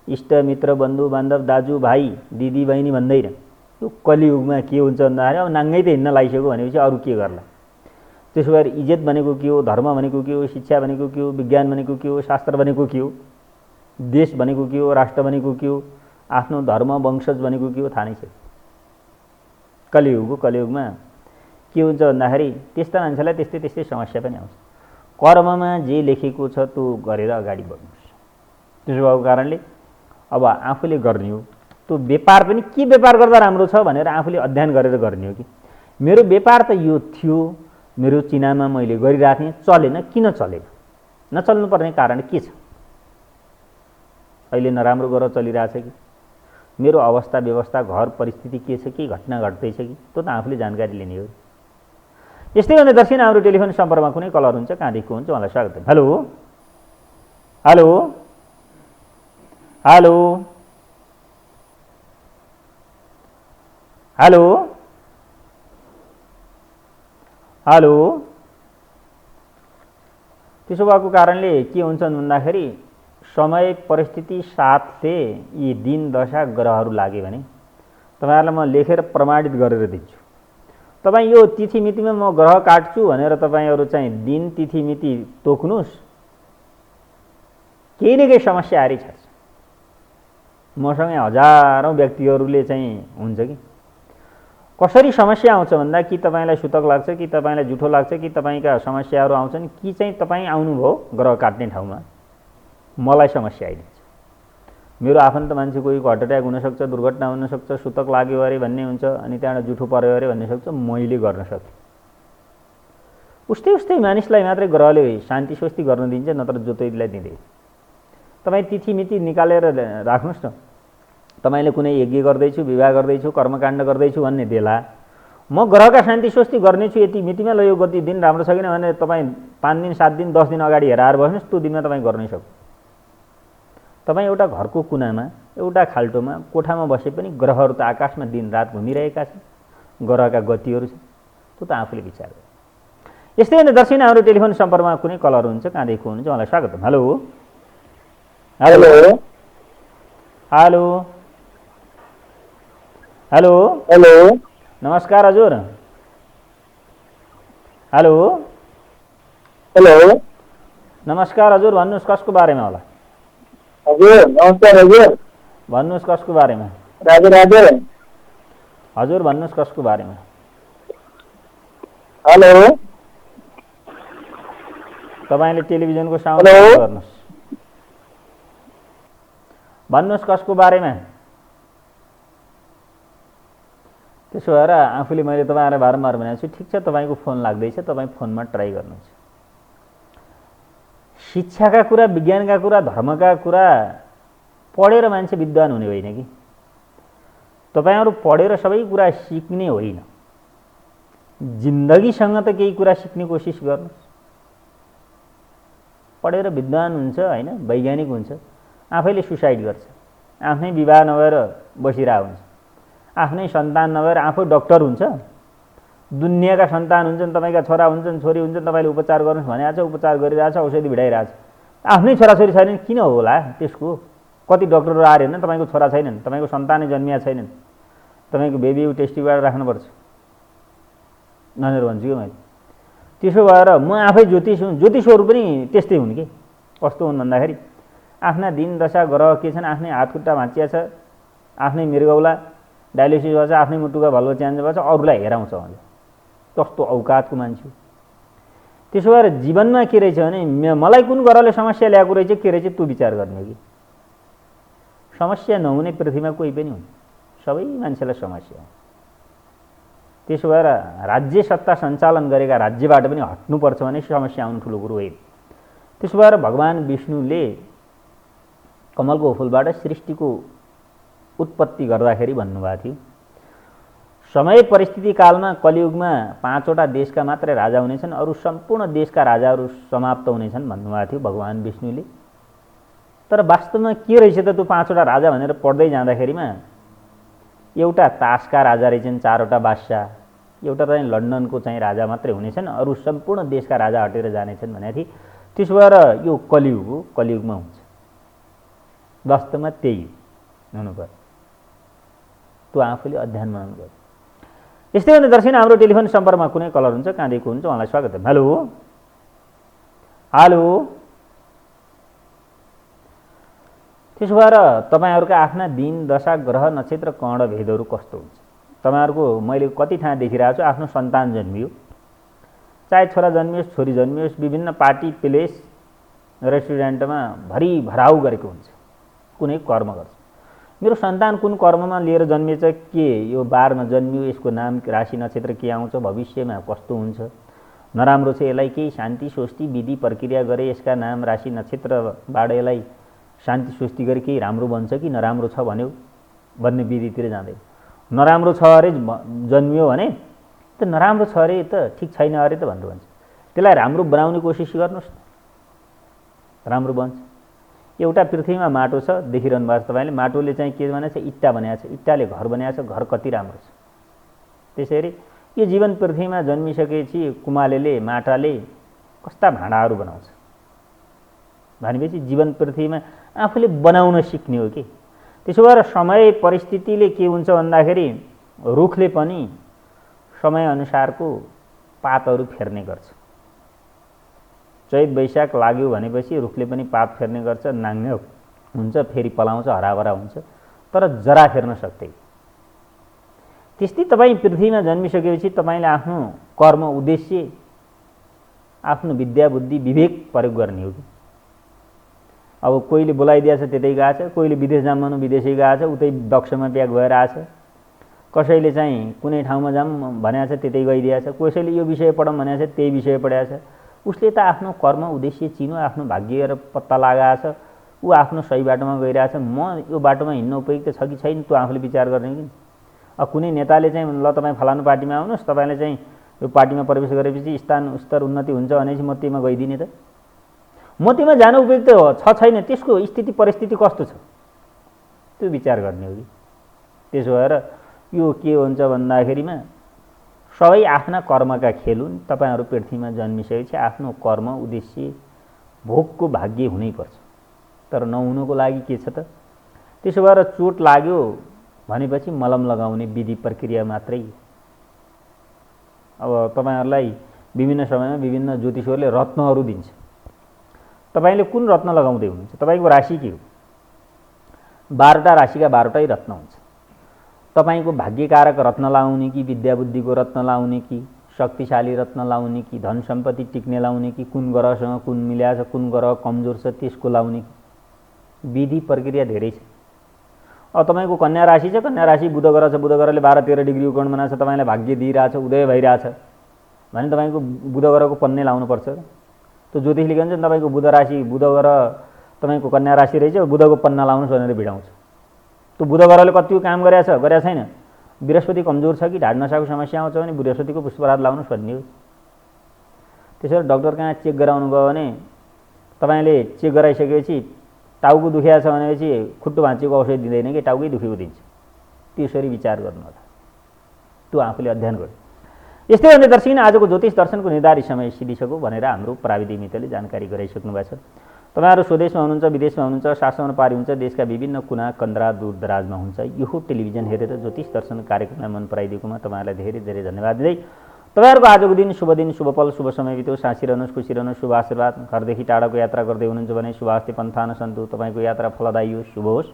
इष्ट मित्र बन्धु बान्धव दाजु भाइ दिदी बहिनी भन्दैन। यो कलियुगमा के हुन्छ भन्दाखेरि अब नाङ्गै त हिँड्न लागिसक्यो भनेपछि अरू के गर्ला। त्यसो भएर इज्जत भनेको के हो, धर्म भनेको के हो, शिक्षा भनेको के हो, विज्ञान भनेको के हो, शास्त्र भनेको के हो, देश भनेको के हो, राष्ट्र भनेको के हो, आफ्नो धर्म वंशज भनेको के हो थाहा नै छैन। कलियुगमा के हुन्छ भन्दाखेरि त्यस्ता मान्छेलाई त्यस्तै समस्या पनि आउँछ। कर्ममा जे लेखेको छ त्यो गरेर अगाडि बढ्नुहोस्। त्यसो भएको कारणले अब आफूले गर्ने हो त्यो व्यापार पनि के व्यापार गर्दा राम्रो छ भनेर आफूले अध्ययन गरेर गर्ने हो कि मेरो व्यापार त यो थियो, मेरो चिनामा मैले गरिराखेँ, चलेन, किन चलेन, नचल्नुपर्ने कारण के छ, अहिले नराम्रो गरेर चलिरहेछ कि मेरो अवस्था व्यवस्था घर परिस्थिति के छ, के घटना घट्दैछ कि त्यो त आफूले जानकारी लिने हो। यस्तै भने दर्शन हाम्रो टेलिफोन सम्पर्कमा कुनै कलर हुन्छ, कहाँदेखि हुन्छ, उहाँलाई स्वागत छ। Hello hello hello hello hello त्यसो भएको कारणले के हुन्छ भन्दाखेरि समय परिस्थिति साथले यी दिन दशा ग्रहहरू लागे भने तपाईहरुलाई म लेखेर प्रमाणित गरेर दिन्छु। तपाई यो तिथि मितिमा म ग्रह काट्छु भनेर तपाईहरु चाहिँ दिन तिथि मिति तोक्नुस्, केही न केही समस्या आइरहेछ। मसँगै हजारौं व्यक्तिहरूले चाहिँ हुन्छ कि कसरी समस्या आउँछ भन्दा कि तपाईलाई सुतक लाग्छ, कि तपाईलाई जुठो लाग्छ, कि तपाईका समस्याहरू आउँछन्, कि चाहिँ तपाई आउनुभयो ग्रह काट्ने ठाउँमा मलाई समस्या आइदिन्छ। मेरो आफन्त मान्छे कोही हार्ट अट्याक हुनसक्छ, दुर्घटना हुनसक्छ, सुतक लाग्यो अरे भन्ने हुन्छ, अनि त्यहाँबाट जुठो पर्यो अरे भन्ने सक्छ, मैले गर्न सके। उस्तै मानिसलाई मात्रै ग्रहले शान्ति स्वस्ति गर्न दिन्छ, नत्र ज्योतिषलाई दिँदैन। तपाई तिथि मिति निकालेर राख्नुस् न। तपाईले कुनै यज्ञ गर्दैछु, विवाह गर्दैछु, कर्मकाण्ड गर्दैछु भन्ने बेला म ग्रहका शान्ति स्वस्ति गर्नेछु यति मितिमा, ल यो गति दिन राम्रो छ किन भने तपाई 5 दिन 7 दिन 10 दिन अगाडि हेराएर बस्नुस्, त्यो दिनमा तपाई गर्नै सक्नु। तपाई एउटा घरको कुनामा, एउटा खाल्टोमा, कोठामा बसे पनि ग्रहहरू त आकाशमा दिन रात घुमिरहेका छन्, ग्रहका गतिहरू छन्, त्यो त आफूले विचार गर्नु। यस्तै भने दर्शन हाम्रो टेलिफोन सम्पर्कमा कुनै कलर हुन्छ, कहाँदेखि हुनुहुन्छ, उहाँलाई स्वागत छ। Hello hello hello hello hello नमस्कार हजुर। हेलो हेलो नमस्कार हजुर, भन्नुहोस् कसको बारेमा होला? हजुर नमस्कार हजुर, भन्नुहोस् कसको बारेमा? राधे हजुर भन्नुहोस् कसको बारेमा? हेलो तपाईले टेलिभिजनको साउन्ड बन्द गर्नुहोस्। भन्नुहोस् कसको बारेमा? त्यसो भएर आफूले मैले तपाईहरुलाई बारम्बार भनेको छु, ठिक छ तपाईको फोन लाग्दैछ, तपाई फोनमा ट्राई गर्नुहुन्छ। शिक्षाका कुरा, विज्ञानका कुरा, धर्मका कुरा पढेर मान्छे विद्वान हुने होइन कि। तपाईहरु पढेर सबै कुरा सिक्ने होइन, जिन्दगीसँग त केही कुरा सिक्ने कोसिस गर्नुस्। पढेर विद्वान हुन्छ हैन, वैज्ञानिक हुन्छ, आफैले सुसाइड गर्छ, आफ्नै विवाह नभएर बसिरहेको हुन्छ, आफ्नै सन्तान नभएर आफै डाक्टर हुन्छ, दुनियाँका सन्तान हुन्छन्, तपाईका छोरा हुन्छन्, छोरी हुन्छन्, तपाईले उपचार गर्नुस् भनेको छ, उपचार गरिरहेछ, औषधि भिडाइरहेछ। आफ्नै छोराछोरी छैनन् किन होला त्यसको? कति डाक्टरहरू आएर हैन तपाईको छोरा छैनन्, तपाईको सन्तानै जन्मिया छैनन्, तपाईको बेबी टेस्टीबाट राख्नुपर्छ भनेर भन्छु कि मैले। त्यसो भएर म आफै ज्योतिष हुँ, ज्योतिषहरू पनि त्यस्तै हुन् कि। कस्तो हुन् भन्दाखेरि आफ्ना दिन दशा ग्रह के छन्, आफ्नै हातखुट्टा भाँचिया छ, आफ्नै मृगौला डायलिसिस भएछ, आफ्नै मुटुका भल्लो च्यान्ज भएछ, अरूलाई हेराउँछ उहाँले। कस्तो औकातको मान्छे। त्यसो भएर जीवनमा के रहेछ भने मलाई कुन ग्रहले समस्या ल्याएको रहेछ के रहेछ त्यो विचार गर्ने हो कि। समस्या नहुने पृथ्वीमा कोही पनि हुन्, सबै मान्छेलाई समस्या हो। त्यसो भएर राज्य सत्ता सञ्चालन गरेका राज्यबाट पनि हट्नुपर्छ भने समस्या आउनु ठुलो कुरो होइन। त्यसो भएर भगवान विष्णुले कमलको फूलबाट सृष्टिको उत्पत्ति गर्दाखेरि भन्नुभएको थियो, समय परिस्थिति कालमा कलियुगमा 5वटा देशका मात्रै राजा हुनेछन्, अरू सम्पूर्ण देशका राजाहरू समाप्त हुनेछन् भन्नुभएको थियो भगवान् विष्णुले। तर वास्तवमा के रहेछ त त्यो 5वटा राजा भनेर पढ्दै जाँदाखेरिमा एउटा तासका राजा रहेछन्, 4वटा बादशाह, एउटा चाहिँ लन्डनको चाहिँ राजा मात्रै हुनेछन्, अरू सम्पूर्ण देशका राजा हटेर जानेछन् भनेको थिए। त्यसो भएर यो कलियुग हो, कलियुगमा हुन्छ। वास्तवमा त्यही हुनुपर्छ, त्यो आफूले अध्ययन बनाउनु पर्छ। यस्तै भने दर्शक हाम्रो टेलिफोन सम्पर्कमा कुनै कलर हुन्छ, कहाँदेखि हुन्छ, उहाँलाई स्वागत छ। Hello hello. त्यसो भएर तपाईँहरूका आफ्ना दिन दशा ग्रह नक्षत्र कर्ण भेदहरू कस्तो हुन्छ? तपाईँहरूको मैले कति ठाउँ देखिरहेको छु, आफ्नो सन्तान जन्मियो, चाहे छोरा जन्मियोस् छोरी जन्मियोस्, विभिन्न पार्टी प्लेस रेस्टुरेन्टमा भरि भराउ गरेको हुन्छ, कुनै कर्म गर्छ। मेरो सन्तान कुन कर्ममा लिएर जन्मिएछ, के यो बारमा जन्मियो, यसको नाम राशि नक्षत्र के आउँछ, भविष्यमा कस्तो हुन्छ, नराम्रो छ यसलाई केही शान्ति स्वस्ति विधि प्रक्रिया गरे यसका नाम राशि नक्षत्रबाट यसलाई शान्ति स्वस्ति गरे केही राम्रो बन्छ कि नराम्रो छ भन्यो भन्ने विधितिर जाँदै। नराम्रो छ अरे जन्मियो भने त नराम्रो छ अरे त ठिक छैन अरे त भनेर भन्छ। त्यसलाई राम्रो बनाउने कोसिस गर्नुहोस्, राम्रो बन्छ। एउटा पृथ्वीमा माटो छ देखिरहनु भएको छ तपाईँले, माटोले चाहिँ के भनेको छ, इट्टा बनाएको छ, इट्टाले घर बनाएको छ, घर कति राम्रो छ। त्यसैले यो जीवन पृथ्वीमा जन्मिसकेपछि कुमालेले माटाले कस्ता भाँडाहरू बनाउँछ भनेपछि जीवन पृथ्वीमा आफूले बनाउन सिक्ने हो कि। त्यसो भएर समय परिस्थितिले के हुन्छ भन्दाखेरि रुखले पनि समयअनुसारको पातहरू फेर्ने गर्छ। चैत वैशाख लाग्यो भनेपछि रुखले पनि पात फेर्ने गर्छ, नाङ्गे हुन्छ, फेरि पलाउँछ, हराभरा हुन्छ, तर जरा फेर्न सक्दैन। त्यस्तै तपाईँ पृथ्वीमा जन्मिसकेपछि तपाईँले आफ्नो कर्म उद्देश्य, आफ्नो विद्या बुद्धि विवेक प्रयोग गर्ने हो कि। अब कोहीले बोलाइदिएछ त्यतै गएछ, कोहीले विदेश जाम भन्नु विदेशै गएछ, उतै बक्समा प्याक भएर आएछ, कसैले चाहिँ कुनै ठाउँमा जाम भनेको छ त्यतै गइदिएछ, कसैले यो विषय पढौँ भनेको छ त्यही विषय पढाएछ। उसले त आफ्नो कर्म उद्देश्य चिनो, आफ्नो भाग्य र पत्ता लगाएछ, ऊ आफ्नो सही बाटोमा गइरहेछ। म यो बाटोमा हिँड्न उपयुक्त छ कि छैन त्यो आफूले विचार गर्ने कि। अब कुनै नेताले चाहिँ ल तपाईँ फलानु पार्टीमा आउनुहोस्, तपाईँले चाहिँ यो पार्टीमा प्रवेश गरेपछि स्तर उन्नति हुन्छ भनेपछि म त्योमा गइदिने त, म त्योमा जान उपयुक्त छ छैन, त्यसको स्थिति परिस्थिति कस्तो छ त्यो विचार गर्ने हो कि। त्यसो भएर यो के हुन्छ भन्दाखेरिमा सबै आफ्ना कर्मका खेल हुन्। तपाईँहरू पृथ्वीमा जन्मिसकेपछि आफ्नो कर्म उद्देश्य भोगको भाग्य हुनैपर्छ, तर नहुनुको लागि के छ त। त्यसो भएर चोट लाग्यो भनेपछि मलम लगाउने विधि प्रक्रिया मात्रै। अब तपाईँहरूलाई विभिन्न समयमा विभिन्न ज्योतिषहरूले रत्नहरू दिन्छ, तपाईँले कुन रत्न लगाउँदै हुनुहुन्छ, तपाईँको राशि के हो, 12वटा राशिका 12वटै रत्न हुन्छ। तपाईँको भाग्यकारक रत्न लाउने कि विद्या बुद्धिको रत्न लाउने कि शक्तिशाली रत्न लाउने कि धन सम्पत्ति टिक्ने लाउने कि कुन ग्रहसँग कुन मिल्या छ, कुन ग्रह कमजोर छ त्यसको लाउने कि, विधि प्रक्रिया धेरै छ। अब तपाईँको कन्या राशि छ, कन्या राशि बुध ग्रह छ, बुध ग्रहले 12-13 डिग्री कोण बनाएको छ, तपाईँलाई भाग्य दिइरहेछ, उदय भइरहेछ भने तपाईँको बुध ग्रहको पन्ने लाउनुपर्छ। त्यो ज्योतिषले के भन्छ, तपाईँको बुध राशि बुध ग्रह तपाईँको कन्या राशि रहेछ, बुधको पन्ना लाउनुहोस् भनेर भिडाउँछ। त्यो बुध ग्रहले कति काम गरेछ गरेछ छैन, बृहस्पति कमजोर छ कि ढाड नसाको समस्या आउँछ भने बृहस्पतिको पुष्पराज लाउनुहोस् भन्ने हो। त्यसैले डक्टर कहाँ चेक गराउनु गयो भने तपाईँले चेक गराइसकेपछि टाउको दुखिया छ भनेपछि खुट्टो भाँचिएको औषधि दिँदैन कि टाउकै दुखेको दिन्छ। त्यसरी विचार गर्नु होला, त्यो आफूले अध्ययन गर्नु। यस्तै भने दर्शक आजको ज्योतिष दर्शनको निर्धारित समय सिधिसक्यो भनेर हाम्रो प्राविधिक मित्रले जानकारी गराइसक्नु भएको छ। तपाईँहरू स्वदेशमा हुनुहुन्छ, विदेशमा हुनुहुन्छ, शासनमा पारी हुन्छ, देशका विभिन्न कुना कन्द्रा दूर दराजमा हुन्छ, यो टेलिभिजन हेरेर ज्योतिष दर्शन कार्यक्रमलाई मन पराइदिएकोमा तपाईँहरूलाई धेरै धेरै धन्यवाद दिँदै तपाईँहरूको आजको दिन, शुभ पल, शुभ समय बित्योस्, हाँसी रहनुहोस्, खुसी रहनुहोस्, शुभ आशीर्वाद। घरदेखि टाढाको यात्रा गर्दै हुनुहुन्छ भने शुभास्ते पन्थान सन्तु, तपाईँको यात्रा फलदायी होस्, शुभ होस्।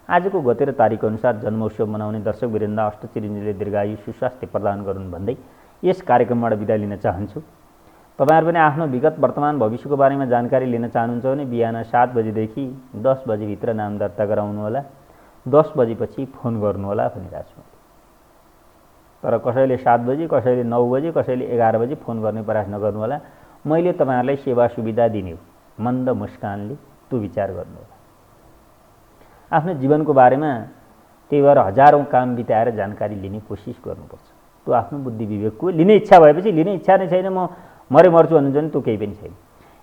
आजको गते र तारिक अनुसार जन्मोत्सव मनाउने दर्शक वृन्द अष्टचिरञ्जीवले दीर्घायु सुस्वास्थ्य प्रदान गरून् भन्दै यस कार्यक्रमबाट बिदा लिन चाहन्छु। तपाईहरु पनि आफ्नो विगत वर्तमान भविष्यको बारेमा जानकारी लिन चाहनुहुन्छ भने बिहान 7 बजेदेखि 10 बजेभित्र नाम दर्ता गराउनु होला, 10 बजेपछि फोन गर्नु होला भनिरहेछु। तर कसैले 7 बजे, कसैले 9 बजे, कसैले 11 बजे फोन गर्ने प्रयास नगर्नु होला। मैले तपाईहरुलाई सेवा सुविधा दिने हो, मन्द मुस्कानले त्यो विचार गर्नु होला। आफ्नो जीवनको बारेमा त्यही भएर हजारौँ काम बिताएर जानकारी लिने कोसिस गर्नुपर्छ। त्यो आफ्नो बुद्धि विवेकको लिने इच्छा भएपछि लिने इच्छा नै छैन म मरे मर्छु भन्नुहुन्छ भने त्यो केही पनि छैन।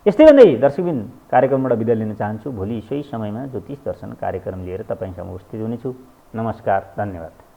यस्तै भन्दै दर्शकबिन कार्यक्रमबाट बिदा लिन चाहन्छु। भोलि सोही समयमा ज्योतिष दर्शन कार्यक्रम लिएर तपाईँसँग उपस्थित हुनेछु। नमस्कार, धन्यवाद।